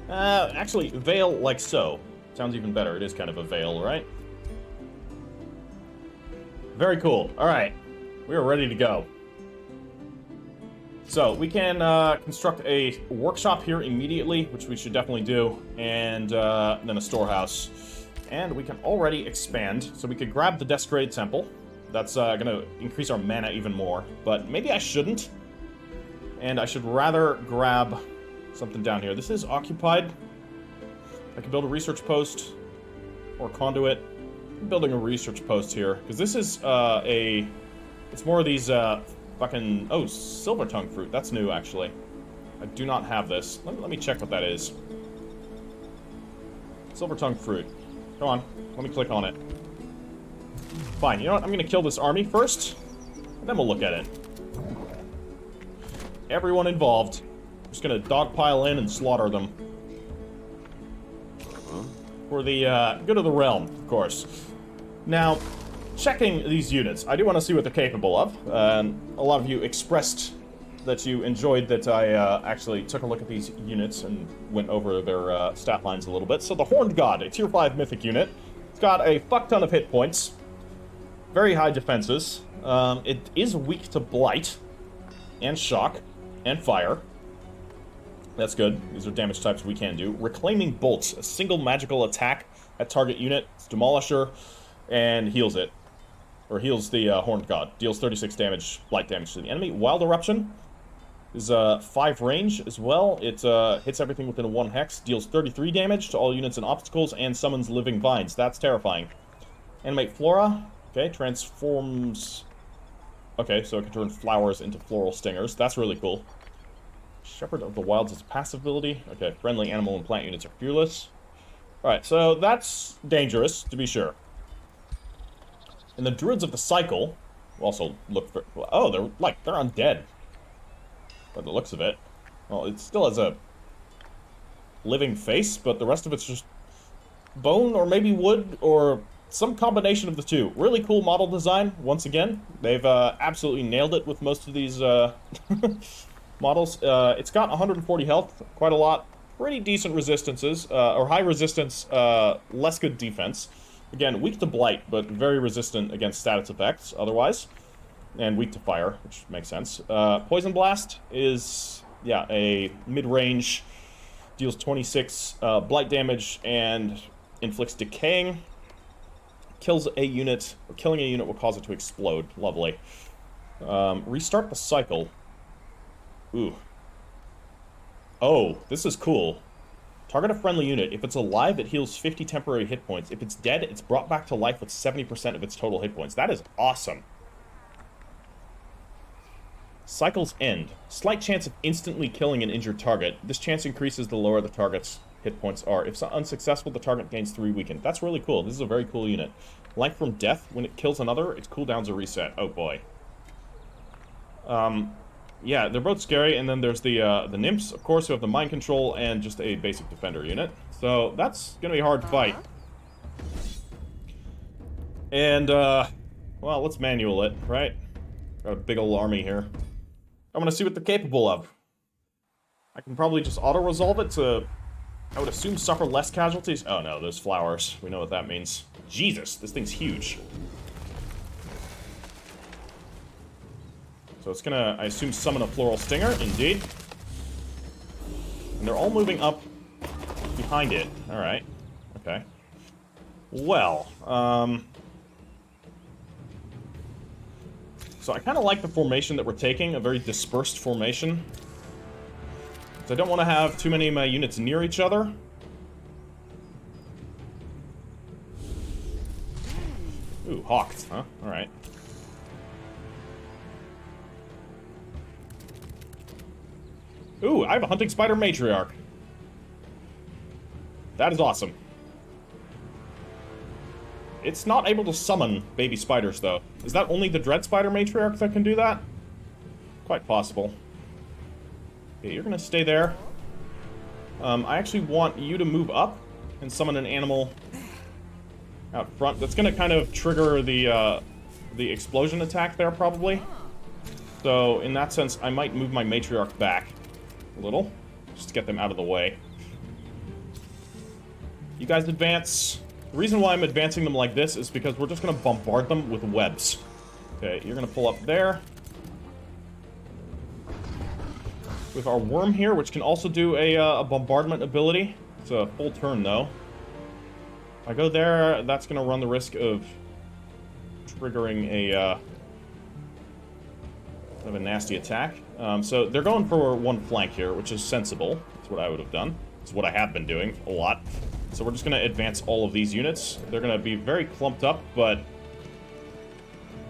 Actually, Vale like so. Sounds even better. It is kind of a veil, right? Very cool. Alright. We are ready to go. So, we can construct a workshop here immediately, which we should definitely do, and then a storehouse. And we can already expand, so we could grab the Desecrated Temple. That's going to increase our mana even more, but maybe I shouldn't. And I should rather grab something down here. This is occupied. I can build a research post or conduit. I'm building a research post here, because this is it's more of these fucking... Oh, silver tongue fruit. That's new, actually. I do not have this. Let me check what that is. Silver tongue fruit. Come on. Let me click on it. Fine. You know what? I'm going to kill this army first, and then we'll look at it. Everyone involved. I'm just going to dogpile in and slaughter them. For the good of the realm, of course. Now, checking these units, I do want to see what they're capable of. A lot of you expressed that you enjoyed that I actually took a look at these units and went over their stat lines a little bit. So the Horned God, a tier 5 mythic unit. It's got a fuck ton of hit points. Very high defenses. It is weak to blight, and shock, and fire. That's good. These are damage types we can do. Reclaiming Bolts, a single magical attack at target unit. It's Demolisher, and heals it. Or heals the Horned God. Deals 36 damage, blight damage to the enemy. Wild Eruption is 5 range as well. It hits everything within 1 hex. Deals 33 damage to all units and obstacles, and summons Living Vines. That's terrifying. Animate Flora. Okay, transforms... Okay, so it can turn flowers into floral stingers. That's really cool. Shepherd of the Wilds is a passive ability. Okay, friendly animal and plant units are fearless. Alright, so that's dangerous, to be sure. And the Druids of the Cycle also look for... Oh, they're undead. By the looks of it. Well, it still has a living face, but the rest of it's just bone, or maybe wood, or some combination of the two. Really cool model design, once again. They've absolutely nailed it with most of these models. It's got 140 health, quite a lot. Pretty decent resistances, or high resistance, less good defense. Again, weak to blight, but very resistant against status effects otherwise. And weak to fire, which makes sense. Poison Blast is, yeah, a mid-range, deals 26 blight damage and inflicts decaying. Kills a unit, or killing a unit will cause it to explode. Lovely. Restart the cycle. Ooh. Oh, this is cool. Target a friendly unit. If it's alive, it heals 50 temporary hit points. If it's dead, it's brought back to life with 70% of its total hit points. That is awesome. Cycle's End. Slight chance of instantly killing an injured target. This chance increases the lower the target's hit points are. If unsuccessful, the target gains 3 weakened. That's really cool. This is a very cool unit. Life from Death. When it kills another, its cooldowns are reset. Oh boy. Yeah, they're both scary, and then there's the Nymphs, of course, who have the mind control and just a basic defender unit. So that's gonna be hard to fight. And Well, let's manual it, right? Got a big ol' army here. I want to see what they're capable of. I can probably just auto-resolve it to, I would assume, suffer less casualties. Oh no, those flowers. We know what that means. Jesus, this thing's huge. So it's gonna, I assume, summon a floral stinger. Indeed. And they're all moving up behind it. Alright. Okay. Well, so I kind of like the formation that we're taking, a very dispersed formation. So I don't want to have too many of my units near each other. Ooh, hawked, huh? Alright. Ooh, I have a hunting spider matriarch. That is awesome. It's not able to summon baby spiders, though. Is that only the dread spider matriarch that can do that? Quite possible. Okay, you're gonna stay there. I actually want you to move up and summon an animal out front. That's gonna kind of trigger the explosion attack there, probably. So, in that sense, I might move my matriarch back a little, just to get them out of the way. You guys advance. The reason why I'm advancing them like this is because we're just gonna bombard them with webs. Okay, you're gonna pull up there. With our worm here, which can also do a bombardment ability. It's a full turn, though. If I go there, that's gonna run the risk of triggering a nasty attack. So they're going for one flank here, which is sensible. That's what I would have done. It's what I have been doing a lot. So we're just gonna advance all of these units. They're gonna be very clumped up, but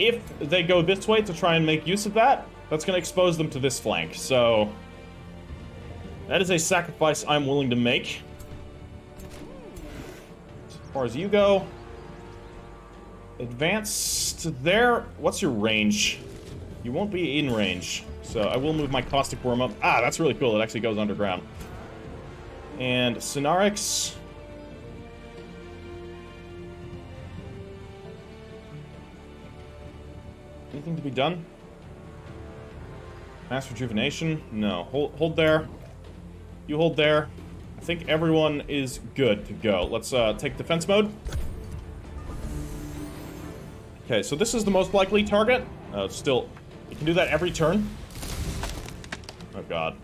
if they go this way to try and make use of that, that's gonna expose them to this flank. So that is a sacrifice I'm willing to make. As far as you go, advance to there. What's your range? You won't be in range, so I will move my caustic worm up. Ah, that's really cool. It actually goes underground. And Synarix. Anything to be done? Mass rejuvenation? No. Hold there. You hold there. I think everyone is good to go. Let's take defense mode. Okay, so this is the most likely target. Still, you can do that every turn. Oh god.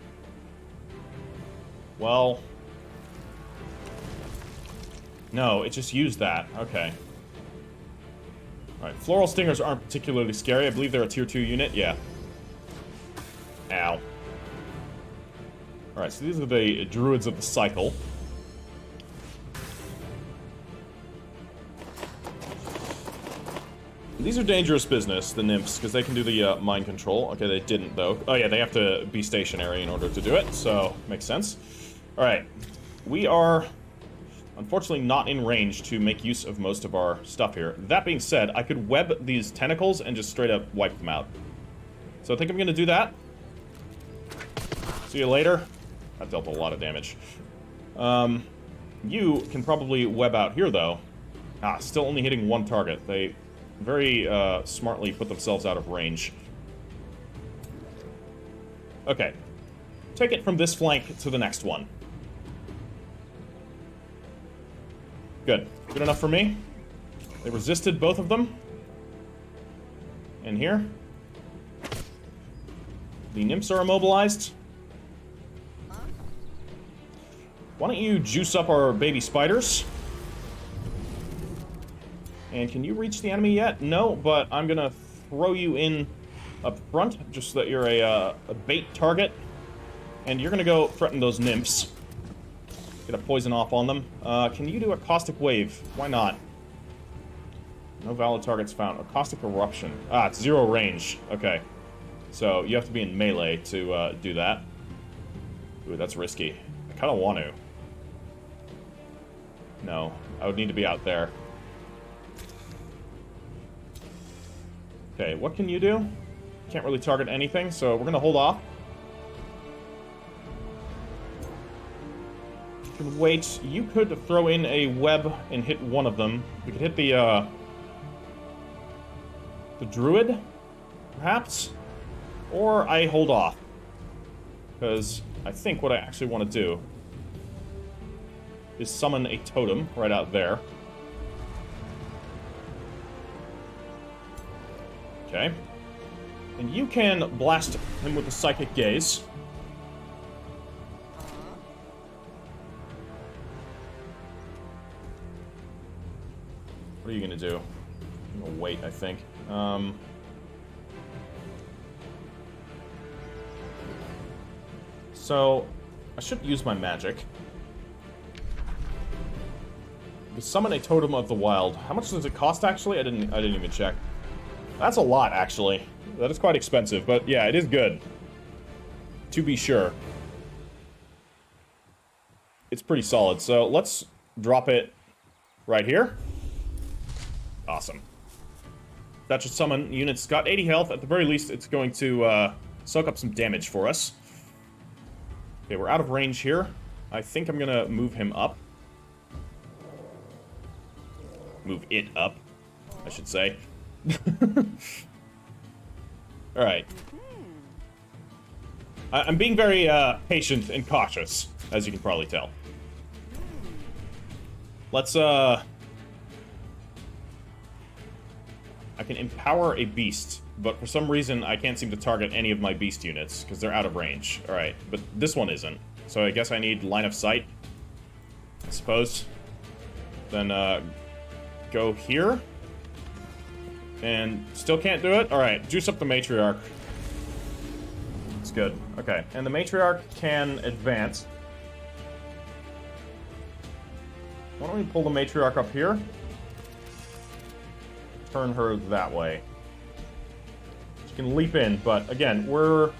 Well. No, it just used that. Okay. Alright, floral stingers aren't particularly scary. I believe they're a tier 2 unit. Yeah. Ow. Alright, so these are the druids of the cycle. These are dangerous business, the nymphs, because they can do the mind control. Okay, they didn't, though. Oh yeah, they have to be stationary in order to do it, so makes sense. Alright, we are unfortunately not in range to make use of most of our stuff here. That being said, I could web these tentacles and just straight up wipe them out. So I think I'm going to do that. See you later. That dealt a lot of damage. You can probably web out here, though. Ah, still only hitting one target. They very smartly put themselves out of range. Okay. Take it from this flank to the next one. Good. Good enough for me. They resisted both of them. And here. The nymphs are immobilized. Why don't you juice up our baby spiders? And can you reach the enemy yet? No, but I'm gonna throw you in up front, just so that you're a bait target. And you're gonna go threaten those nymphs. Get a poison off on them. Can you do a caustic wave? Why not? No valid targets found. A caustic eruption. Ah, it's 0 range. Okay. So you have to be in melee to do that. Ooh, that's risky. I kind of want to. No, I would need to be out there. Okay, what can you do? Can't really target anything, so we're gonna hold off. You can wait. You could throw in a web and hit one of them. We could hit the the druid, perhaps? Or I hold off. Because I think what I actually want to do is summon a totem right out there. Okay. And you can blast him with a psychic gaze. What are you gonna do? I'm gonna wait, I think. So, I should use my magic. Summon a totem of the wild. How much does it cost, actually? I didn't even check. That's a lot, actually. That is quite expensive, but yeah, it is good. To be sure. It's pretty solid, so let's drop it right here. Awesome. That should summon units. Got 80 health. At the very least, it's going to soak up some damage for us. Okay, we're out of range here. I think I'm gonna move him up. Move it up, I should say. Alright. I'm being very patient and cautious, as you can probably tell. Let's, I can empower a beast, but for some reason I can't seem to target any of my beast units, because they're out of range. Alright, but this one isn't. So I guess I need line of sight, I suppose. Then, go here. And still can't do it? Alright, juice up the matriarch. It's good. Okay, and the matriarch can advance. Why don't we pull the matriarch up here? Turn her that way. She can leap in, but again, we're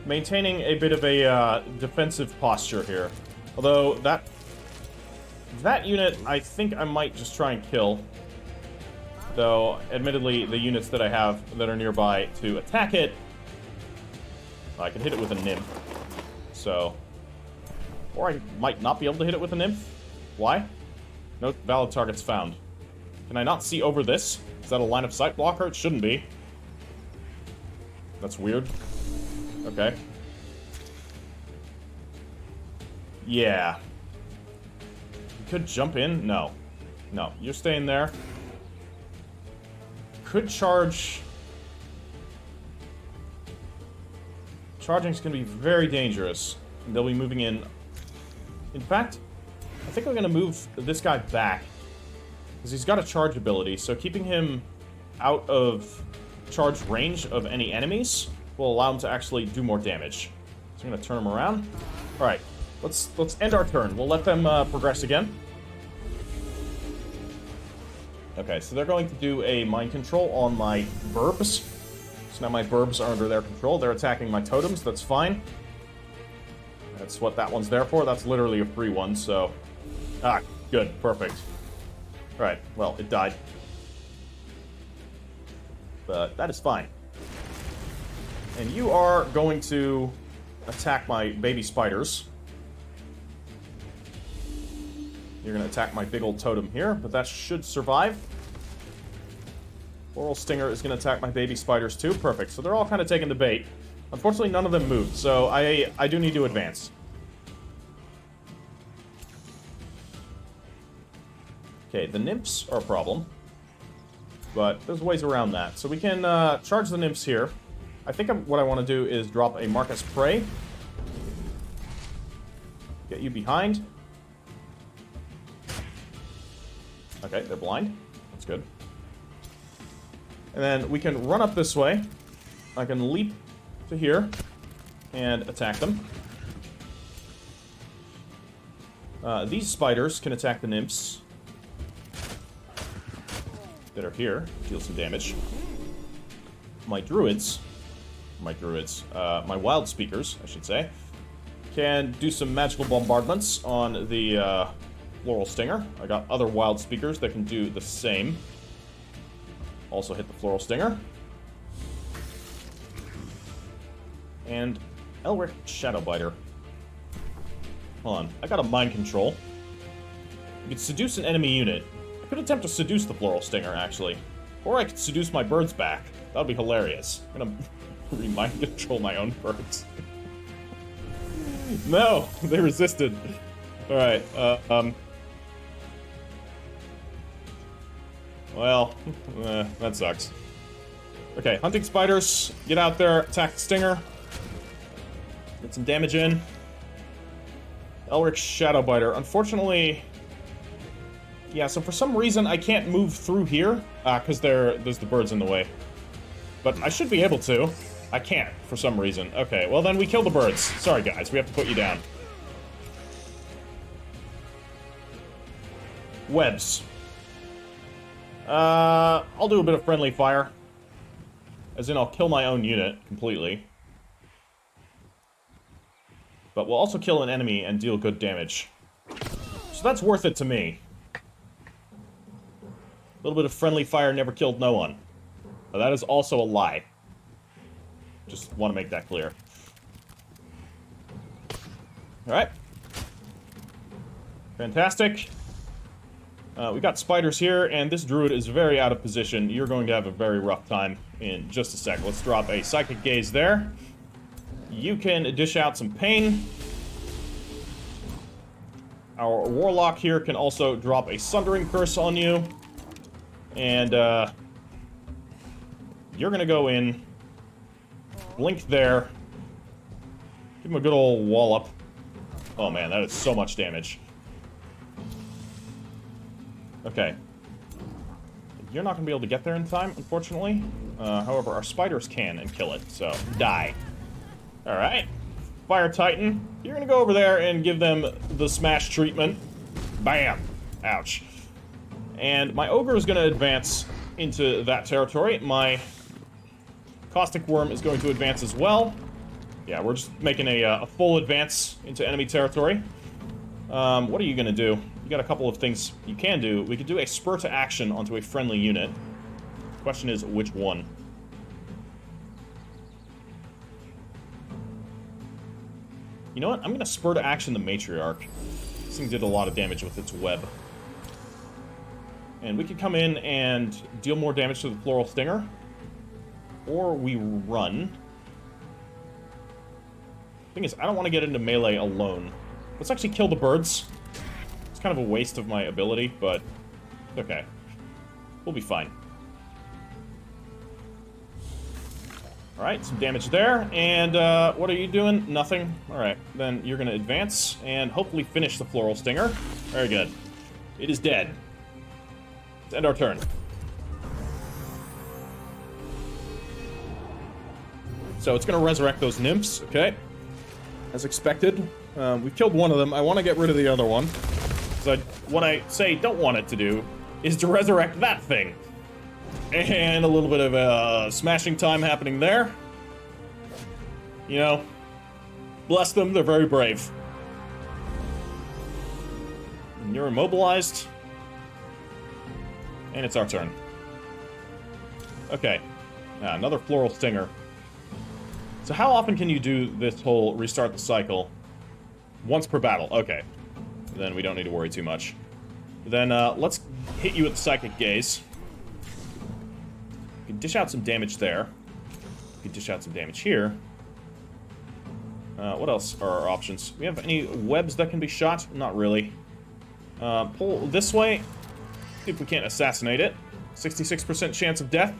maintaining a bit of a defensive posture here. Although, that unit, I think I might just try and kill. Though, admittedly, the units that I have that are nearby to attack it, I can hit it with a nymph. So, or I might not be able to hit it with a nymph. Why? No valid targets found. Can I not see over this? Is that a line of sight blocker? It shouldn't be. That's weird. Okay. Yeah. You could jump in? No. No, you're staying there. Could charge. Charging's gonna be very dangerous. They'll be moving in. In fact, I think I'm gonna move this guy back. Because he's got a charge ability, so keeping him out of charge range of any enemies will allow him to actually do more damage. So I'm gonna turn him around. Alright, let's end our turn. We'll let them progress again. Okay, so they're going to do a mind control on my burbs. So now my burbs are under their control. They're attacking my totems, that's fine. That's what that one's there for. That's literally a free one, so... Ah, good, perfect. Alright, well, it died. But that is fine. And you are going to attack my baby spiders. You're going to attack my big old totem here, but that should survive. Floral Stinger is going to attack my baby spiders too. Perfect. So they're all kind of taking the bait. Unfortunately, none of them moved, so I do need to advance. Okay, the nymphs are a problem. But there's ways around that. So we can charge the nymphs here. I think what I want to do is drop a Marcus Prey. Get you behind. Okay, they're blind. That's good. And then we can run up this way. I can leap to here and attack them. These spiders can attack the nymphs that are here. Deal some damage. My wild speakers, I should say, can do some magical bombardments on the Floral Stinger. I got other wild speakers that can do the same. Also hit the Floral Stinger. And Elric Shadowbiter. Hold on, I got a mind control. You can seduce an enemy unit. I could attempt to seduce the Floral Stinger, actually. Or I could seduce my birds back. That'd be hilarious. I'm gonna remind control my own birds. No, they resisted. All right. Well, that sucks. Okay, hunting spiders. Get out there, attack the stinger. Get some damage in. Elric Shadowbiter. Unfortunately, yeah. So for some reason I can't move through here because there's the birds in the way. But I should be able to. I can't for some reason. Okay, well then we kill the birds. Sorry guys, we have to put you down. Webs. I'll do a bit of friendly fire. As in, I'll kill my own unit completely. But we'll also kill an enemy and deal good damage. So that's worth it to me. A little bit of friendly fire never killed no one. But that is also a lie. Just want to make that clear. Alright. Fantastic. We got spiders here, and this druid is very out of position. You're going to have a very rough time in just a sec. Let's drop a psychic gaze there. You can dish out some pain. Our warlock here can also drop a sundering curse on you. And, you're gonna go in, blink there, give him a good old wallop. Oh man, that is so much damage. Okay. You're not gonna be able to get there in time, unfortunately. However, our spiders can and kill it, so die. Alright. Fire Titan, you're gonna go over there and give them the smash treatment. Bam! Ouch. And my ogre is gonna advance into that territory. My Caustic Worm is going to advance as well. Yeah, we're just making a full advance into enemy territory. What are you going to do? You got a couple of things you can do. We could do a spur to action onto a friendly unit. Question is, which one? You know what? I'm going to spur to action the Matriarch. This thing did a lot of damage with its web. And we could come in and deal more damage to the Floral Stinger. Or we run. Thing is, I don't want to get into melee alone. Let's actually kill the birds. It's kind of a waste of my ability, but okay. We'll be fine. Alright, some damage there. And what are you doing? Nothing. Alright, then you're going to advance and hopefully finish the Floral Stinger. Very good. It is dead. Let's end our turn. So it's going to resurrect those nymphs, okay? As expected. We've killed one of them. I want to get rid of the other one. So what I say don't want it to do is to resurrect that thing. And a little bit of smashing time happening there. You know, bless them, they're very brave. And you're immobilized. And it's our turn. Okay. Another Floral Stinger. So how often can you do this whole restart the cycle? Once per battle. Okay. Then we don't need to worry too much. Then let's hit you with the Psychic Gaze. We can dish out some damage there. We can dish out some damage here. What else are our options? We have any webs that can be shot? Not really. Pull this way. See if we can't assassinate it. 66% chance of death.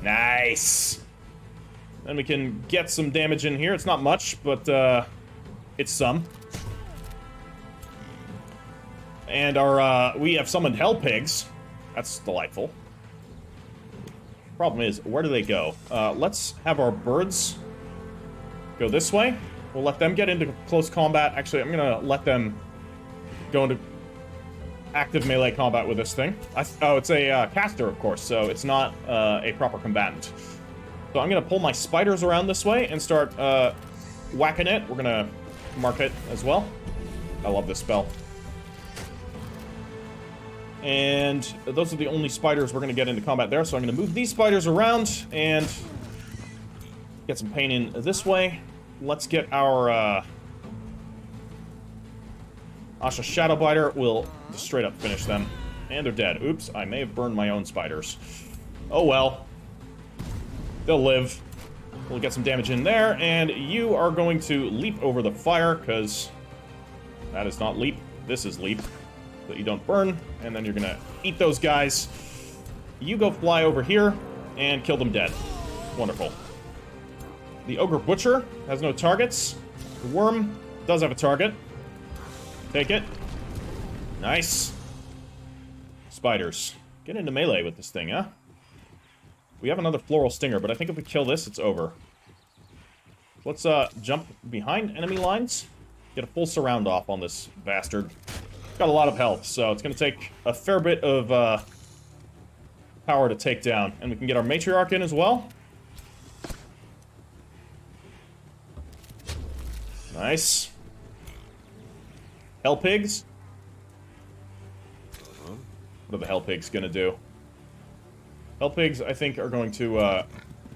Nice! Then we can get some damage in here. It's not much, but it's some. And our we have summoned Hell Pigs. That's delightful. Problem is, where do they go? Let's have our birds go this way. We'll let them get into close combat. Actually, I'm gonna let them go into active melee combat with this thing. Oh, it's a caster, of course, so it's not a proper combatant. So I'm gonna pull my spiders around this way and start whacking it. We're gonna mark it as well. I love this spell. And those are the only spiders we're gonna get into combat there, so I'm gonna move these spiders around and get some pain in this way. Let's get our Asha Shadowbiter. We'll just straight up finish them. And they're dead. Oops, I may have burned my own spiders. Oh well. They'll live. We'll get some damage in there, and you are going to leap over the fire, because that is not leap. This is leap, so that you don't burn, and then you're gonna eat those guys. You go fly over here and kill them dead. Wonderful. The Ogre Butcher has no targets. The Worm does have a target. Take it. Nice. Spiders. Get into melee with this thing, huh? We have another Floral Stinger, but I think if we kill this, it's over. Let's jump behind enemy lines. Get a full surround off on this bastard. Got a lot of health, so it's going to take a fair bit of power to take down. And we can get our Matriarch in as well. Nice. Hell Pigs. What are the Hell Pigs going to do? Hell Pigs, I think, are going to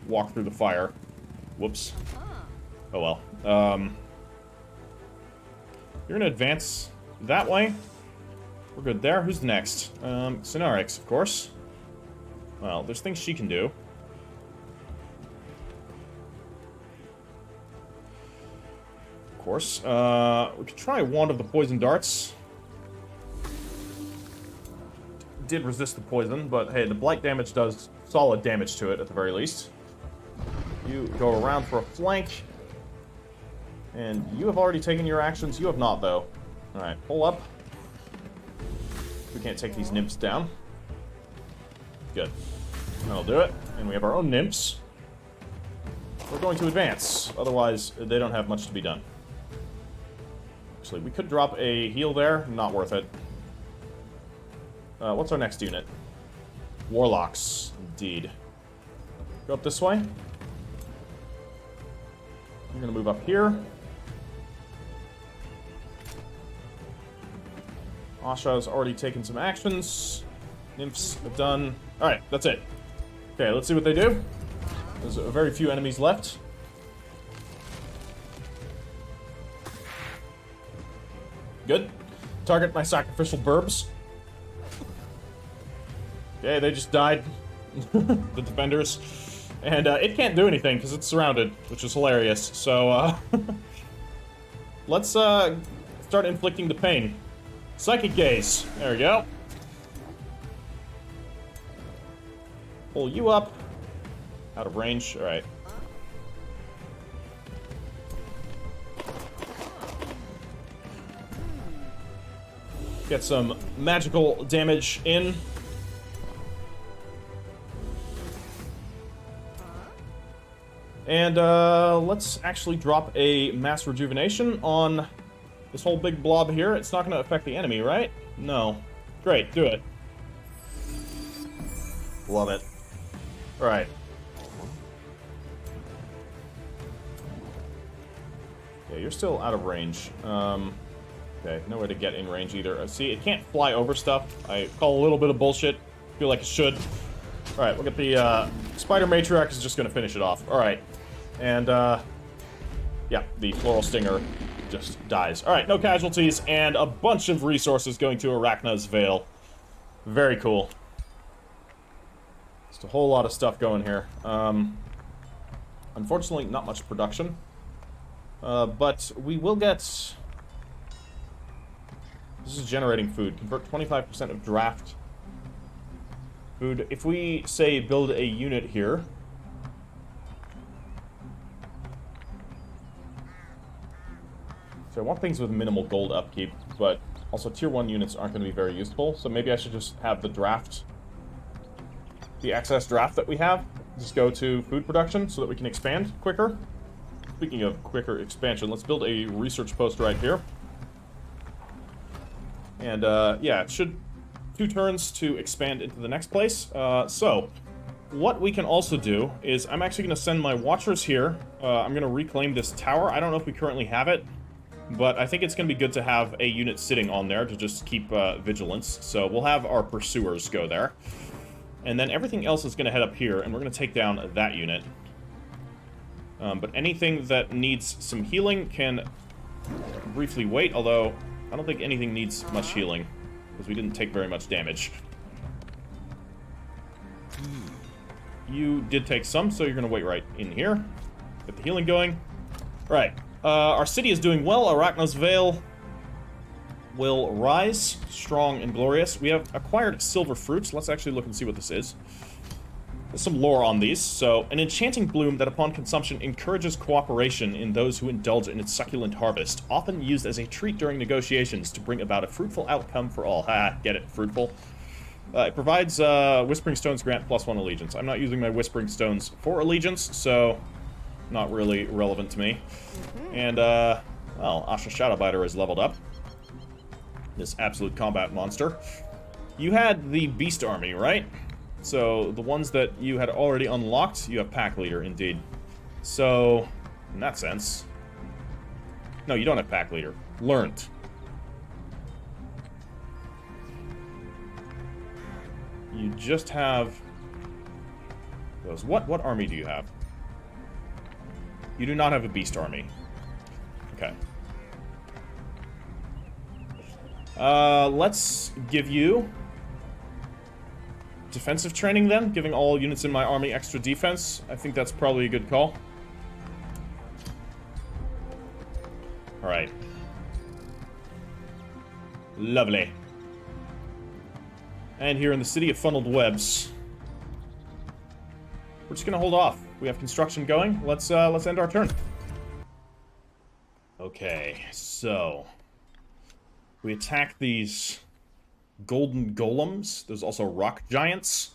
walk through the fire. Whoops. Oh well. You're going to advance that way. We're good there. Who's next? Synarix, of course. Well, there's things she can do. Of course. We could try Wand of the Poison Darts. Did resist the poison, but hey, the blight damage does solid damage to it at the very least. You go around for a flank. And you have already taken your actions. You have not, though. Alright, pull up. We can't take these nymphs down. Good. That'll do it. And we have our own nymphs. We're going to advance. Otherwise, they don't have much to be done. Actually, we could drop a heal there. Not worth it. What's our next unit? Warlocks, indeed. Go up this way. We're gonna move up here. Asha's already taken some actions. Nymphs have done. Alright, that's it. Okay, let's see what they do. There's very few enemies left. Good. Target my sacrificial burbs. Okay, they just died. The defenders. And it can't do anything because it's surrounded, which is hilarious. So, let's start inflicting the pain. Psychic Gaze. There we go. Pull you up. Out of range. Alright. Get some magical damage in. And let's actually drop a mass rejuvenation on this whole big blob here. It's not going to affect the enemy, right? No. Great, do it. Love it. Alright. Yeah, you're still out of range. Okay, no way to get in range either. See, it can't fly over stuff. I call a little bit of bullshit. Feel like it should. Alright, we'll get the Spider Matriarch is just going to finish it off. Alright. And, yeah, the Floral Stinger just dies. Alright, no casualties, and a bunch of resources going to Arachna's Veil. Very cool. Just a whole lot of stuff going here. Unfortunately, not much production. But we will get... This is generating food. Convert 25% of draft food. If we, say, build a unit here... So I want things with minimal gold upkeep, but also tier 1 units aren't going to be very useful, so maybe I should just have the draft, the excess draft that we have, just go to food production so that we can expand quicker. Speaking of quicker expansion, let's build a research post right here. And, yeah, it should 2 turns to expand into the next place. So, what we can also do is I'm actually going to send my watchers here. I'm going to reclaim this tower. I don't know if we currently have it. But I think it's going to be good to have a unit sitting on there to just keep vigilance. So we'll have our pursuers go there. And then everything else is going to head up here, and we're going to take down that unit. But anything that needs some healing can briefly wait, although I don't think anything needs much healing, because we didn't take very much damage. you did take some, so you're going to wait right in here. Get the healing going. Right. Our city is doing well. Arachnos Vale will rise, strong and glorious. We have acquired silver fruits. Let's actually look and see what this is. There's some lore on these. So, an enchanting bloom that upon consumption encourages cooperation in those who indulge in its succulent harvest, often used as a treat during negotiations to bring about a fruitful outcome for all. Ha, get it, fruitful. It provides Whispering Stones grant +1 allegiance. I'm not using my Whispering Stones for allegiance, so not really relevant to me. And, well, Asha Shadowbiter is leveled up. This absolute combat monster. You had the Beast Army, right? So, the ones that you had already unlocked, you have Pack Leader, indeed. So, in that sense... No, you don't have Pack Leader. Learned. You just have... those. What army do you have? You do not have a Beast Army. Okay. Let's give you defensive training then, giving all units in my army extra defense. I think that's probably a good call. Alright. Lovely. And here in the city of Funneled Webs, we're just gonna hold off. We have construction going. Let's end our turn. Okay, so we attack these golden golems. There's also rock giants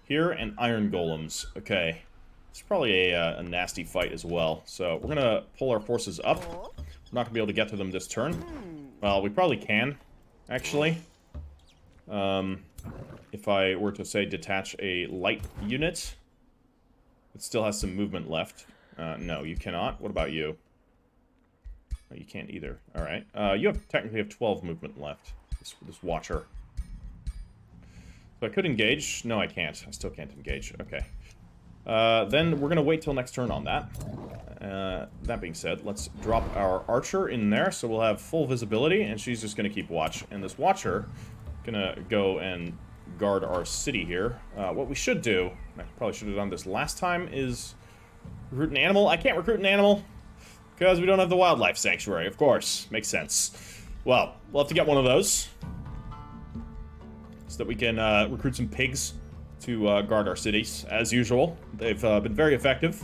here and iron golems. Okay, it's probably a nasty fight as well. So we're gonna pull our forces up. We're not gonna be able to get to them this turn. Well, we probably can, actually. If I were to say detach a light unit, it still has some movement left. No, you cannot. What about you? No, you can't either. Alright. You technically have 12 movement left. This Watcher. So I could engage. No, I can't. I still can't engage. Okay. Then we're going to wait till next turn on that. That being said, let's drop our Archer in there, so we'll have full visibility, and she's just going to keep watch. And this Watcher gonna go and guard our city here. What we should do, I probably should have done this last time, is recruit an animal. I can't recruit an animal because we don't have the wildlife sanctuary, of course. Makes sense. Well, we'll have to get one of those so that we can recruit some pigs to guard our cities, as usual. They've been very effective.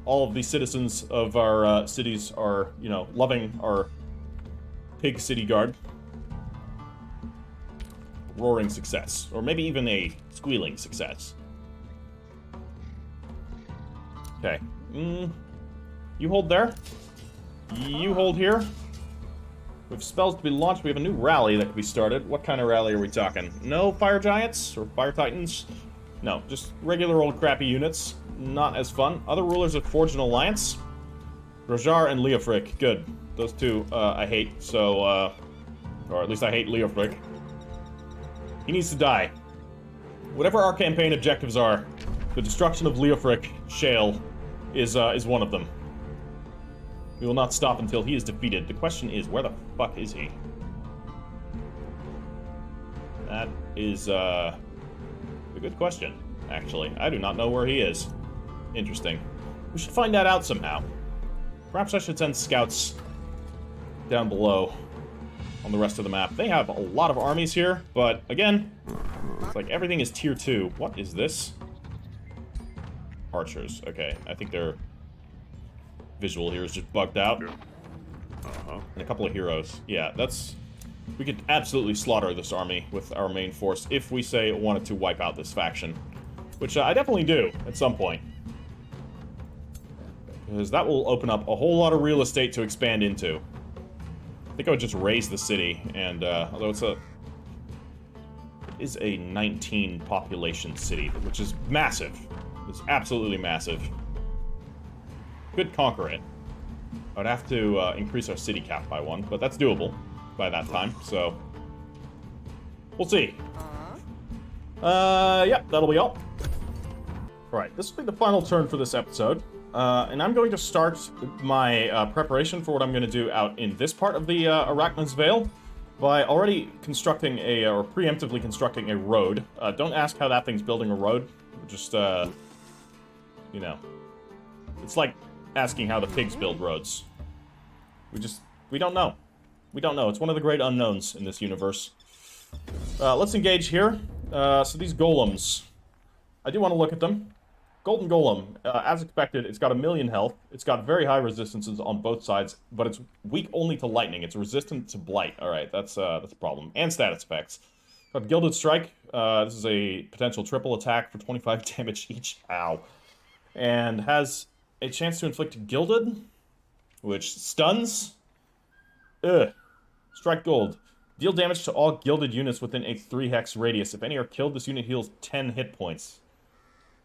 All of the citizens of our cities are, you know, loving our pig city guard. Roaring success, or maybe even a squealing success. Okay. You hold there. You hold here. We have spells to be launched. We have a new rally that can be started. What kind of rally are we talking? No fire giants or fire titans? No, just regular old crappy units. Not as fun. Other rulers have forged an alliance. Rojar and Leofric. Good. Those two I hate, so, or at least I hate Leofric. He needs to die. Whatever our campaign objectives are, the destruction of Leofric Shale is one of them. We will not stop until he is defeated. The question is, where the fuck is he? That is, a good question, actually. I do not know where he is. Interesting. We should find that out somehow. Perhaps I should send scouts down below on the rest of the map. They have a lot of armies here, but again, it's like everything is tier 2. What is this? Archers. Okay, I think their visual here is just bugged out. And a couple of heroes. Yeah, that's... we could absolutely slaughter this army with our main force if we, say, wanted to wipe out this faction. Which I definitely do, at some point. Because that will open up a whole lot of real estate to expand into. I think I would just raise the city, and, although it is a 19 population city, which is massive. It's absolutely massive. Could conquer it. I would have to increase our city cap by 1, but that's doable by that time, so we'll see. Yeah, that'll be all. Alright, this will be the final turn for this episode. And I'm going to start my preparation for what I'm going to do out in this part of the Arachnos Vale by already constructing or preemptively constructing a road. Don't ask how that thing's building a road. Just, you know. It's like asking how the pigs build roads. We don't know. We don't know. It's one of the great unknowns in this universe. Let's engage here. So these golems. I do want to look at them. Golden Golem, as expected, it's got 1,000,000 health. It's got very high resistances on both sides, but it's weak only to lightning. It's resistant to blight. Alright, that's a problem. And status effects. Got Gilded Strike. This is a potential triple attack for 25 damage each. Ow. And has a chance to inflict Gilded, which stuns. Ugh. Strike Gold. Deal damage to all gilded units within a 3-hex radius. If any are killed, this unit heals 10 hit points.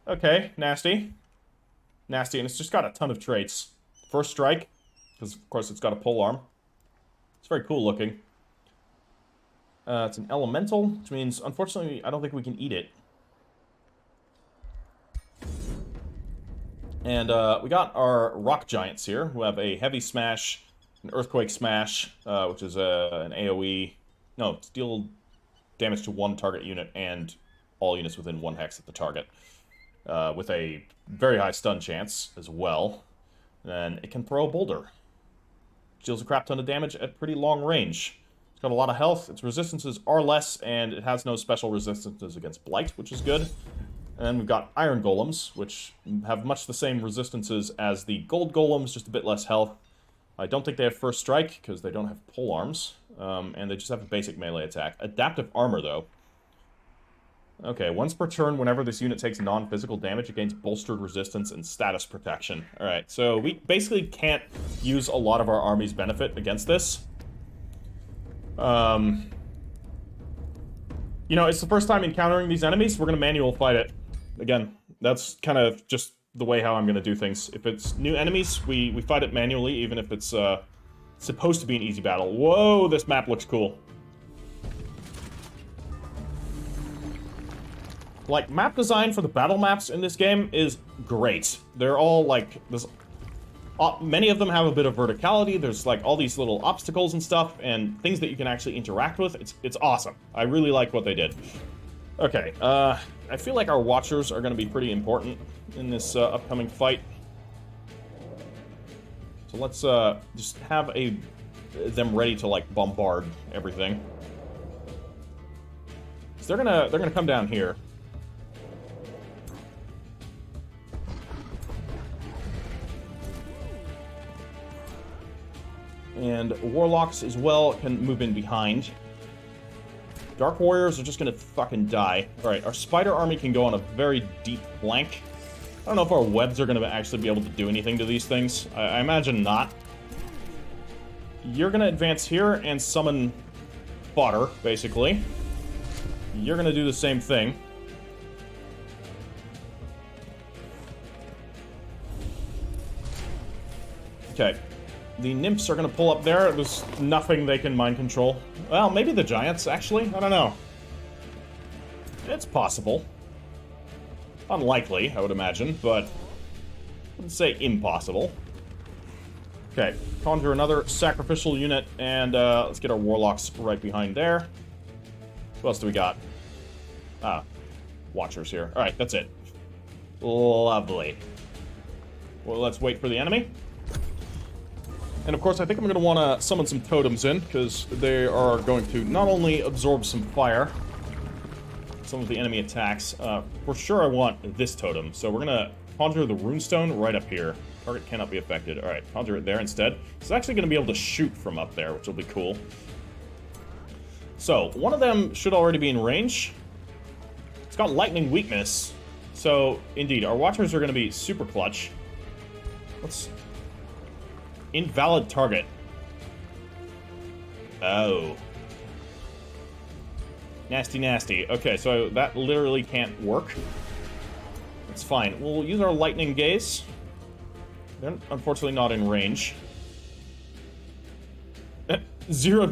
Okay, nasty. Nasty, and it's just got a ton of traits. First Strike, because of course it's got a pole arm. It's very cool looking. It's an elemental, which means, unfortunately, I don't think we can eat it. And we got our rock giants here, who have a heavy smash, an earthquake smash, which is an AoE. No, it's deal damage to one target unit and all units within 1 hex of the target. With a very high stun chance as well. And it can throw a boulder. Deals a crap ton of damage at pretty long range. It's got a lot of health, its resistances are less, and it has no special resistances against blight, which is good. And then we've got iron golems, which have much the same resistances as the gold golems, just a bit less health. I don't think they have first strike, because they don't have pole arms. And they just have a basic melee attack. Adaptive armor, though. Okay, once per turn, whenever this unit takes non-physical damage, it gains bolstered resistance and status protection. Alright, so we basically can't use a lot of our army's benefit against this. You know, it's the first time encountering these enemies. We're going to manual fight it. Again, that's kind of just the way how I'm going to do things. If it's new enemies, we fight it manually, even if it's supposed to be an easy battle. Whoa, this map looks cool. Like, map design for the battle maps in this game is great. They're all, like, this... many of them have a bit of verticality. There's, like, all these little obstacles and stuff, and things that you can actually interact with. It's awesome. I really like what they did. Okay, I feel like our Watchers are going to be pretty important in this upcoming fight. So let's just have them ready to, like, bombard everything. So they're gonna come down here. And Warlocks, as well, can move in behind. Dark Warriors are just gonna fucking die. Alright, our Spider Army can go on a very deep flank. I don't know if our webs are gonna actually be able to do anything to these things. I imagine not. You're gonna advance here and summon fodder, basically. You're gonna do the same thing. Okay. The nymphs are going to pull up there. There's nothing they can mind control. Well, maybe the giants, actually. I don't know. It's possible. Unlikely, I would imagine, but I wouldn't say impossible. Okay, conjure another sacrificial unit, and let's get our warlocks right behind there. What else do we got? Watchers here. Alright, that's it. Lovely. Well, let's wait for the enemy. And of course, I think I'm going to want to summon some totems in, because they are going to not only absorb some fire, some of the enemy attacks. For sure I want this totem, so we're going to conjure the runestone right up here. Target cannot be affected. Alright, conjure it there instead. It's actually going to be able to shoot from up there, which will be cool. So, one of them should already be in range. It's got lightning weakness, so indeed, our watchers are going to be super clutch. Let's... Invalid target. Oh. Nasty, nasty. Okay, so that literally can't work. That's fine. We'll use our lightning gaze. They're unfortunately not in range. Zero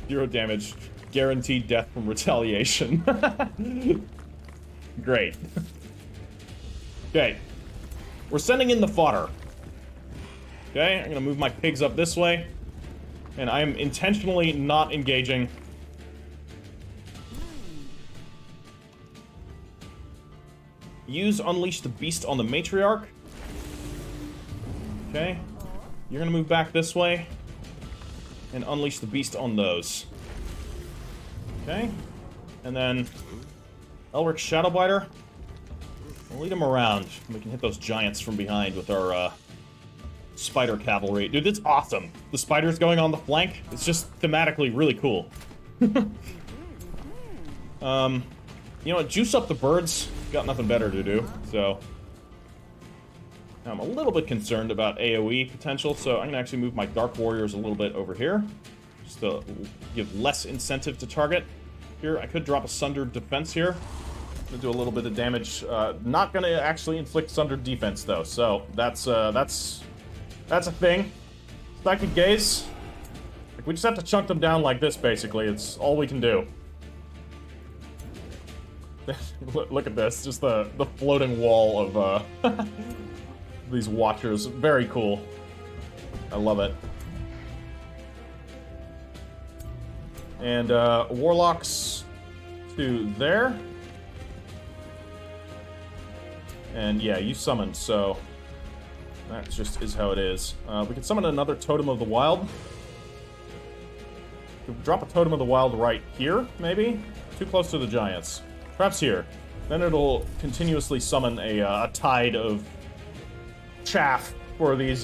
damage. Guaranteed death from retaliation. Great. Okay. We're sending in the fodder. Okay, I'm gonna move my pigs up this way. And I am intentionally not engaging. use Unleash the Beast on the Matriarch. Okay. You're gonna move back this way. And Unleash the Beast on those. Okay. And then Elric Shadowbiter. We'll lead him around. We can hit those giants from behind with our spider cavalry. Dude, it's awesome. The spiders going on the flank. It's just thematically really cool. You know what? Juice up the birds. Got nothing better to do, so I'm a little bit concerned about AoE potential, so I'm gonna actually move my Dark Warriors a little bit over here, just to give less incentive to target. Here, I could drop a Sundered Defense here. Gonna do a little bit of damage. Not gonna actually inflict Sundered Defense though, so that's a thing. Psychic Gaze. Like, we just have to chunk them down like this, basically. It's all we can do. Look at this, just the floating wall of these watchers. Very cool. I love it. And warlocks to there. And yeah, you summoned, so that just is how it is. We can summon another Totem of the Wild. We can drop a Totem of the Wild right here, maybe? Too close to the giants. Perhaps here. Then it'll continuously summon a tide of chaff for these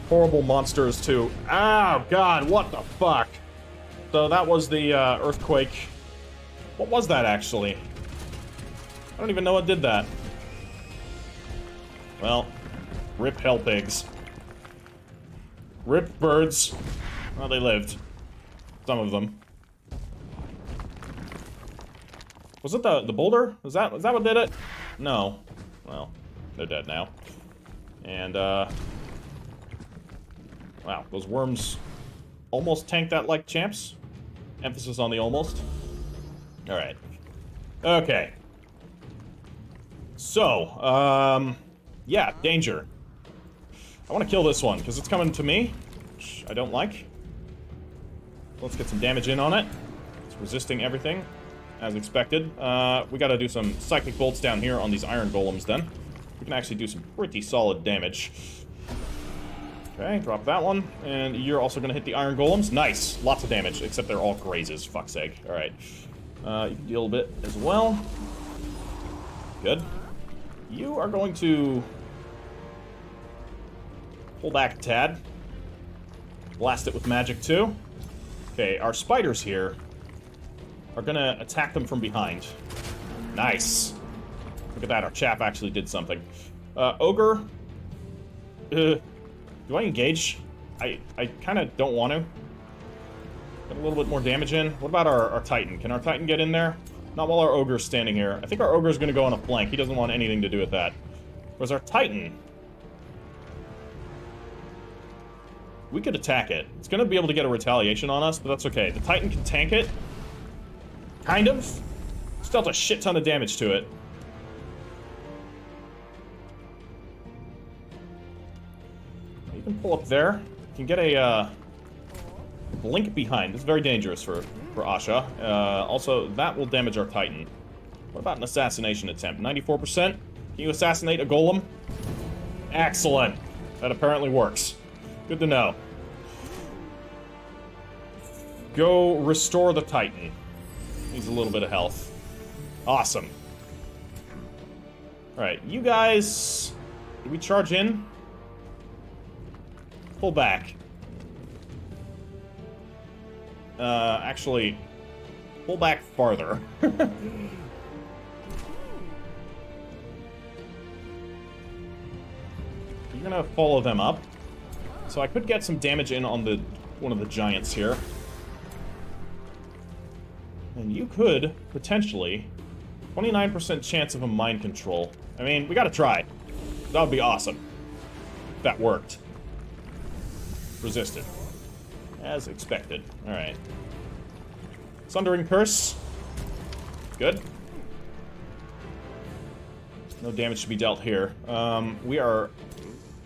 horrible monsters to... Oh, God, what the fuck? So that was the earthquake. What was that, actually? I don't even know what did that. Well, rip hell pigs. Rip birds. Well, they lived. Some of them. Was it the boulder? Was that what did it? No. Well, they're dead now. And, wow, those worms almost tanked that like champs. Emphasis on the almost. Alright. Okay. So, yeah, danger. I want to kill this one, because it's coming to me, which I don't like. Let's get some damage in on it. It's resisting everything, as expected. We gotta do some psychic bolts down here on these iron golems, then. We can actually do some pretty solid damage. Okay, drop that one. And you're also gonna hit the iron golems. Nice! Lots of damage, except they're all grazes, fuck's sake. Alright. You can deal a bit as well. Good. You are going to pull back a tad. Blast it with magic, too. Okay, our spiders here are gonna attack them from behind. Nice. Look at that, our chap actually did something. Ogre. Do I engage? I kind of don't want to. Get a little bit more damage in. What about our Titan? Can our Titan get in there? Not while our Ogre's standing here. I think our Ogre's gonna go on a flank. He doesn't want anything to do with that. Whereas our Titan... we could attack it. It's gonna be able to get a retaliation on us, but that's okay. The Titan can tank it. Kind of. Just dealt a shit ton of damage to it. You can pull up there. You can get a blink behind. This is very dangerous for Asha. Also, that will damage our Titan. What about an assassination attempt? 94%? Can you assassinate a golem? Excellent. That apparently works. Good to know. Go restore the Titan. Needs a little bit of health. Awesome. Alright, you guys... did we charge in? Pull back. Actually, pull back farther. You're gonna follow them up. So I could get some damage in on the one of the giants here. And you could, potentially, 29% chance of a mind control. I mean, we gotta try. That would be awesome. If that worked. Resisted. As expected. Alright. Sundering Curse. Good. No damage to be dealt here. We are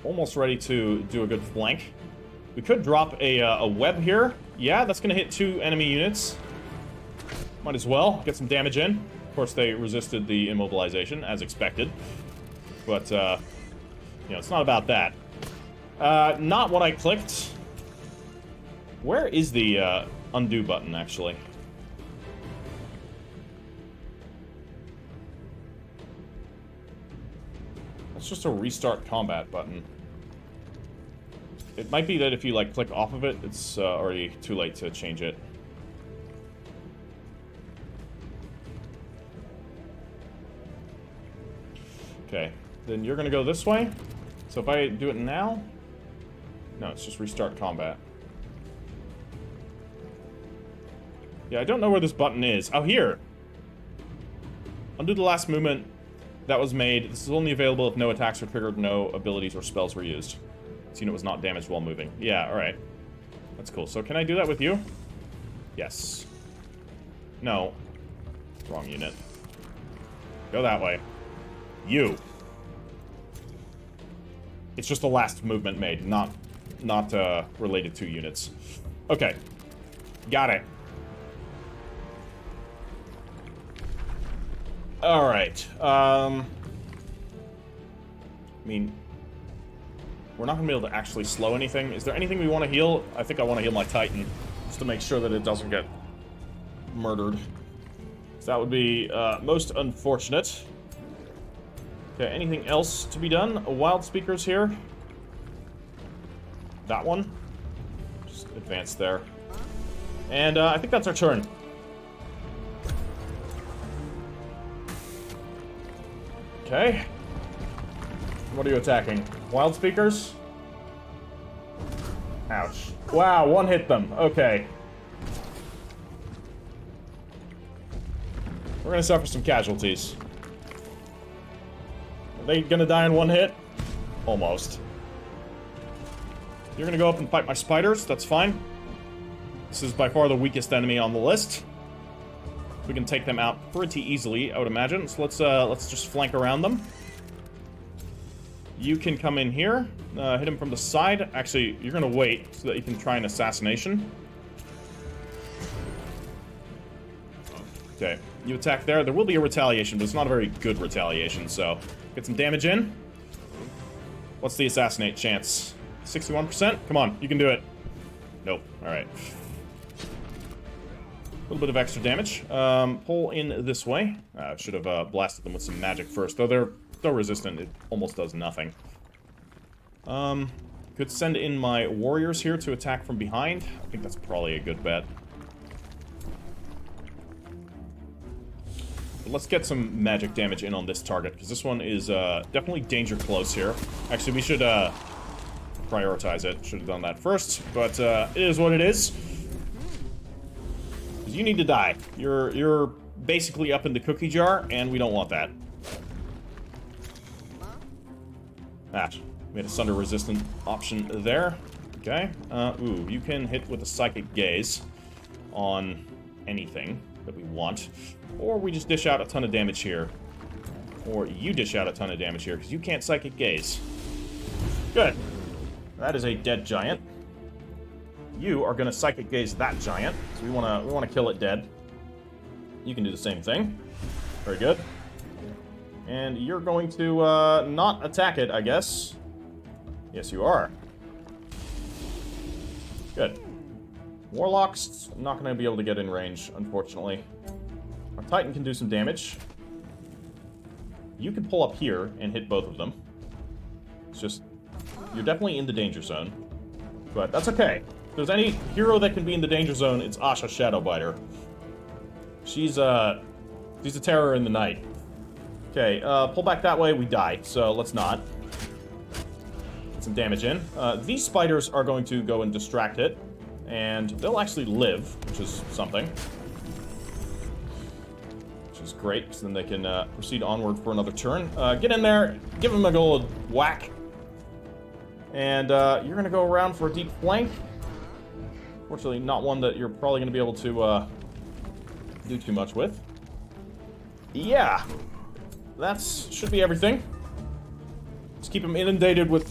almost ready to do a good flank. We could drop a web here. Yeah, that's gonna hit 2 enemy units. Might as well get some damage in. course, they resisted the immobilization, as expected. But, you know, it's not about that. Not what I clicked. Where is the, undo button, actually? That's just a restart combat button. It might be that if you, like, click off of it, it's already too late to change it. Okay, then you're gonna go this way. So if I do it now... No, it's just restart combat. Yeah, I don't know where this button is. Oh, here! Undo the last movement that was made. This is only available if no attacks were triggered, no abilities or spells were used. This unit was not damaged while moving. Yeah, alright. That's cool. So can I do that with you? Yes. No. Wrong unit. Go that way. You. It's just the last movement made, not related to units. Okay. Got it. Alright. I mean, we're not going to be able to actually slow anything. Is there anything we want to heal? I think I want to heal my Titan, just to make sure that it doesn't get murdered. So that would be most unfortunate. Okay, anything else to be done? Wild speakers here. That one. Just advance there. And I think that's our turn. Okay. What are you attacking? Wild speakers? Ouch. Wow, one hit them. Okay. We're gonna suffer some casualties. Are they gonna die in one hit? Almost. You're gonna go up and fight my spiders, that's fine. This is by far the weakest enemy on the list. We can take them out pretty easily, I would imagine. So let's just flank around them. You can come in here, hit him from the side. Actually, you're gonna wait so that you can try an assassination. Okay, you attack there. There will be a retaliation, but it's not a very good retaliation, so get some damage in. What's the assassinate chance? 61%? Come on, you can do it. Nope, alright. A little bit of extra damage. Pull in this way. Should have blasted them with some magic first, though they're so resistant, it almost does nothing. Could send in my warriors here to attack from behind. I think that's probably a good bet. But let's get some magic damage in on this target, because this one is definitely danger close here. Actually, we should prioritize it. Should have done that first, but it is what it is. You need to die. You're basically up in the cookie jar, and we don't want that. We had a Sunder resistant option there. Okay. Ooh, you can hit with a Psychic Gaze on anything that we want. Or we just dish out a ton of damage here. Or you dish out a ton of damage here, because you can't Psychic Gaze. Good. That is a dead giant. You are gonna Psychic Gaze that giant, so we wanna kill it dead. You can do the same thing. Very good. And you're going to not attack it, I guess. Yes, you are. Good. Warlock's not gonna be able to get in range, unfortunately. Our Titan can do some damage. You can pull up here and hit both of them. It's just, you're definitely in the danger zone. But that's okay. If there's any hero that can be in the danger zone, it's Asha Shadowbiter. She's a terror in the night. Okay, pull back that way, we die, so let's not. Get some damage in. These spiders are going to go and distract it, and they'll actually live, which is something. Which is great, because then they can proceed onward for another turn. Get in there, give them a good whack. And you're going to go around for a deep flank. Fortunately, not one that you're probably going to be able to do too much with. Yeah. That should be everything. Just keep them inundated with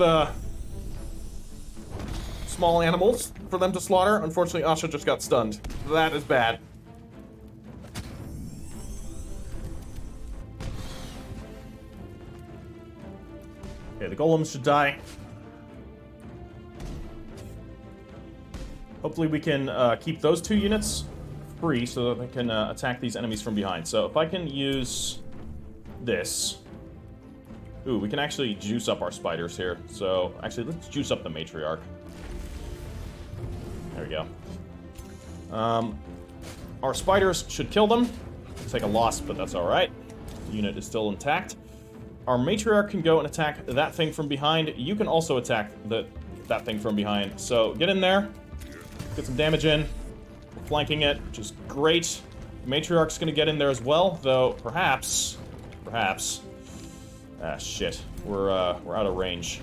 small animals for them to slaughter. Unfortunately, Asha just got stunned. That is bad. the golems should die. Hopefully we can keep those 2 units free so that they can attack these enemies from behind. So if I can use this... Ooh, we can actually juice up our spiders here. So, actually, let's juice up the matriarch. There we go. Our spiders should kill them. Take a loss, but that's alright. The unit is still intact. Our matriarch can go and attack that thing from behind. You can also attack that thing from behind. So, get in there. Get some damage in. We're flanking it, which is great. The matriarch's gonna get in there as well, though perhaps... Ah, shit. We're out of range.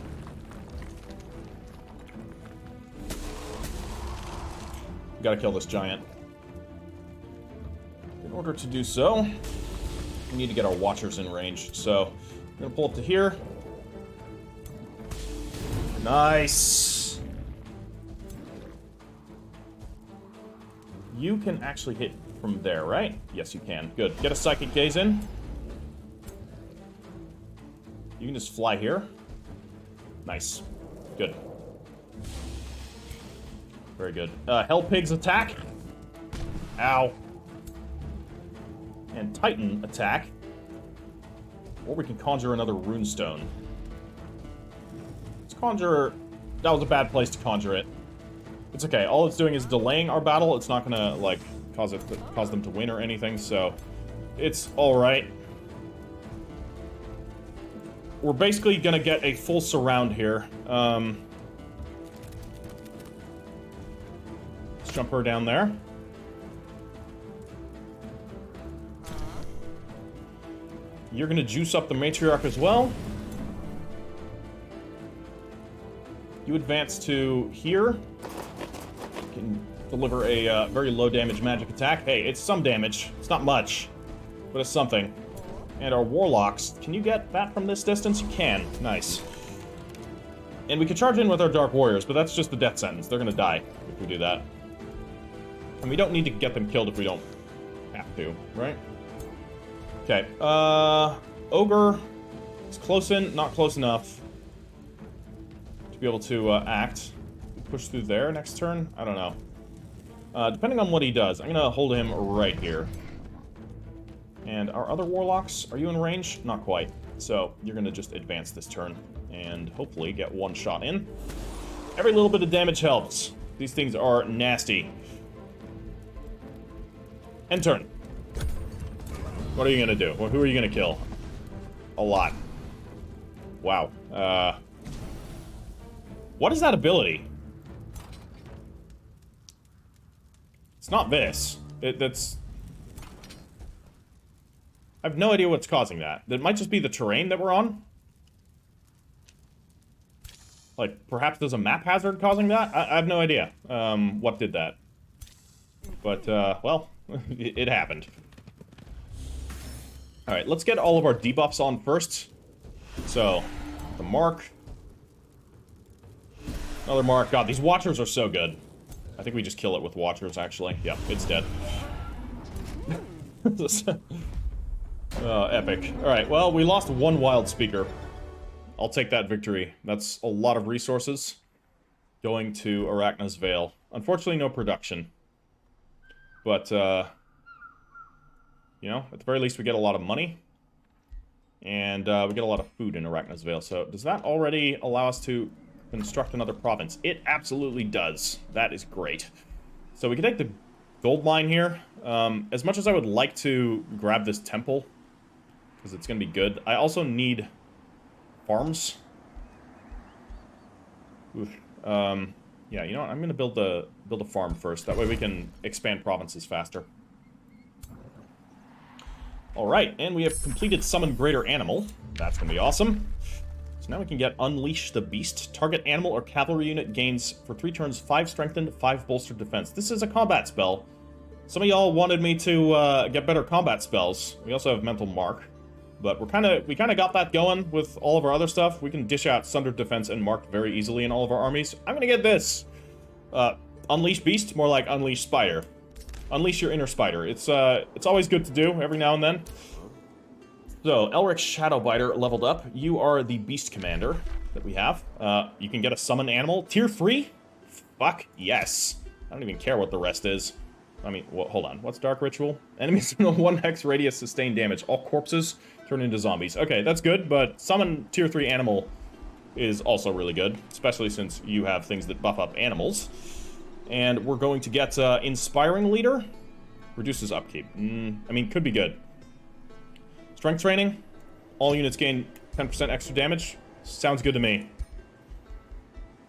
We gotta kill this giant. In order to do so, we need to get our watchers in range. So, I'm gonna pull up to here. Nice! You can actually hit from there, right? Yes, you can. Good. Get a psychic gaze in. You can just fly here. Nice. Good. Very good. Hell Pigs attack. Ow. And Titan attack. Or we can conjure another runestone. Let's conjure... That was a bad place to conjure it. It's okay. All it's doing is delaying our battle. It's not gonna, like, cause them to win or anything, so... It's alright. We're basically gonna get a full surround here. Let's jump her down there. You're gonna juice up the matriarch as well. You advance to here. You can deliver a very low damage magic attack. Hey, it's some damage. It's not much, but it's something. And our warlocks, can you get that from this distance? You can. Nice. And we can charge in with our dark warriors, but that's just the death sentence. They're gonna die if we do that. And we don't need to get them killed if we don't have to, right? Okay, Ogre is close in, not close enough to be able to act. Push through there next turn? I don't know. Depending on what he does, I'm gonna hold him right here. And our other warlocks, are you in range? Not quite. So you're gonna just advance this turn and hopefully get one shot in. Every little bit of damage helps. These things are nasty. End turn. What are you gonna do? Well, who are you gonna kill? A lot. Wow. What is that ability? It's not this. That's... I have no idea what's causing that. That might just be the terrain that we're on. Like, perhaps there's a map hazard causing that? I have no idea what did that. But, well, it happened. Alright, let's get all of our debuffs on first. So, the mark. Another mark. God, these watchers are so good. I think we just kill it with watchers, actually. Yeah, it's dead. Epic. Alright, well, we lost one wild speaker. I'll take that victory. That's a lot of resources going to Arachna's Vale. Unfortunately, no production. But, you know, at the very least, we get a lot of money. And we get a lot of food in Arachna's Vale. So, does that already allow us to construct another province? It absolutely does. That is great. So, we can take the gold mine here. As much as I would like to grab this temple, because it's going to be good, I also need farms. Oof. Yeah, you know what? I'm going to build a farm first. That way we can expand provinces faster. Alright, and we have completed Summon Greater Animal. That's going to be awesome. So now we can get Unleash the Beast. Target animal or cavalry unit gains, for 3 turns, 5 strengthened, 5 bolstered defense. This is a combat spell. Some of y'all wanted me to get better combat spells. We also have Mental Mark. But we kind of got that going with all of our other stuff. We can dish out Sundered Defense and Mark very easily in all of our armies. I'm going to get this. Unleash Beast, more like Unleash Spider. Unleash your inner spider. It's always good to do every now and then. So, Elric Shadowbiter leveled up. You are the Beast Commander. that we have. You can get a summon animal. Tier 3? Fuck yes. I don't even care what the rest is. I mean, well, hold on. What's Dark Ritual? Enemies in a 1 hex radius sustain damage. All corpses turn into zombies. Okay, that's good, but summon tier 3 animal is also really good, especially since you have things that buff up animals. And we're going to get Inspiring Leader. Reduces upkeep. I mean, could be good. Strength Training. All units gain 10% extra damage. Sounds good to me.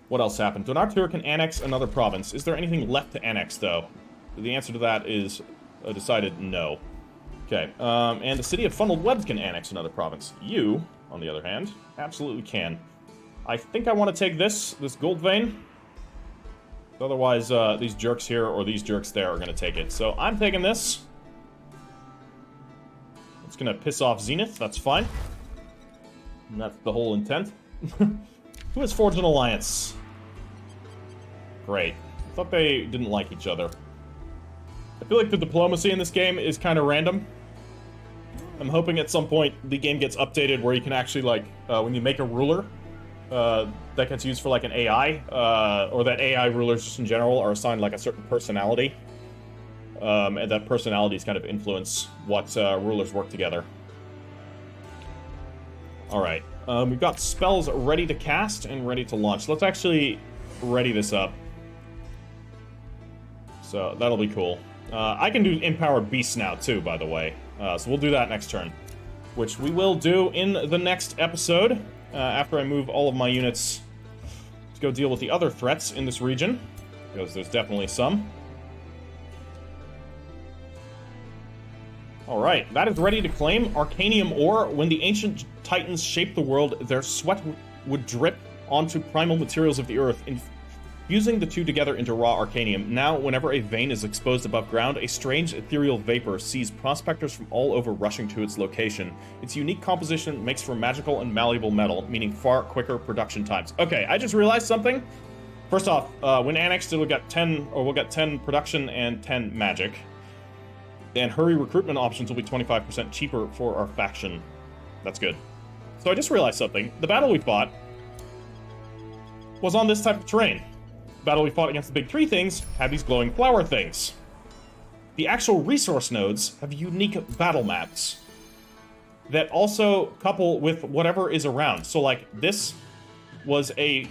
What else happened? Donateur can annex another province. Is there anything left to annex, though? The answer to that is a decided no. Okay, and the city of Funneled Webs can annex another province. You, on the other hand, absolutely can. I think I want to take this gold vein. Otherwise, these jerks here or these jerks there are going to take it. So I'm taking this. It's going to piss off Zenith. That's fine. And that's the whole intent. Who has forged an alliance? Great. I thought they didn't like each other. I feel like the diplomacy in this game is kind of random. I'm hoping at some point the game gets updated where you can actually, like, when you make a ruler, that gets used for, like, an AI, or that AI rulers just in general are assigned, like, a certain personality. And that personalities kind of influence what rulers work together. Alright. We've got spells ready to cast and ready to launch. Let's actually ready this up. So, that'll be cool. I can do Empowered Beasts now, too, by the way. So we'll do that next turn. Which we will do in the next episode, after I move all of my units to go deal with the other threats in this region. Because there's definitely some. Alright, that is ready to claim. Arcanium ore. When the ancient titans shaped the world, their sweat would drip onto primal materials of the earth, fusing the two together into raw arcanium. Now, whenever a vein is exposed above ground, a strange ethereal vapor sees prospectors from all over rushing to its location. Its unique composition makes for magical and malleable metal, meaning far quicker production times. Okay, I just realized something. First off, when annexed, we'll get 10 production and 10 magic. And hurry recruitment options will be 25% cheaper for our faction. That's good. So I just realized something. The battle we fought was on this type of terrain. The battle we fought against the big three things had these glowing flower things. The actual resource nodes have unique battle maps that also couple with whatever is around. So, like, this was a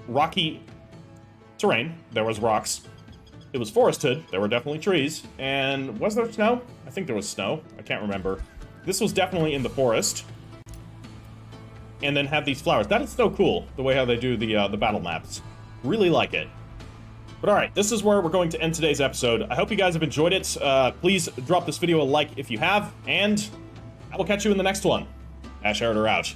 rocky terrain. There was rocks. It was forested. There were definitely trees. And was there snow? I think there was snow. I can't remember. This was definitely in the forest. And then have these flowers. That is so cool, the way how they do the battle maps. Really like it. But alright, this is where we're going to end today's episode. I hope you guys have enjoyed it. Please drop this video a like if you have. And I will catch you in the next one. Ash Herder out.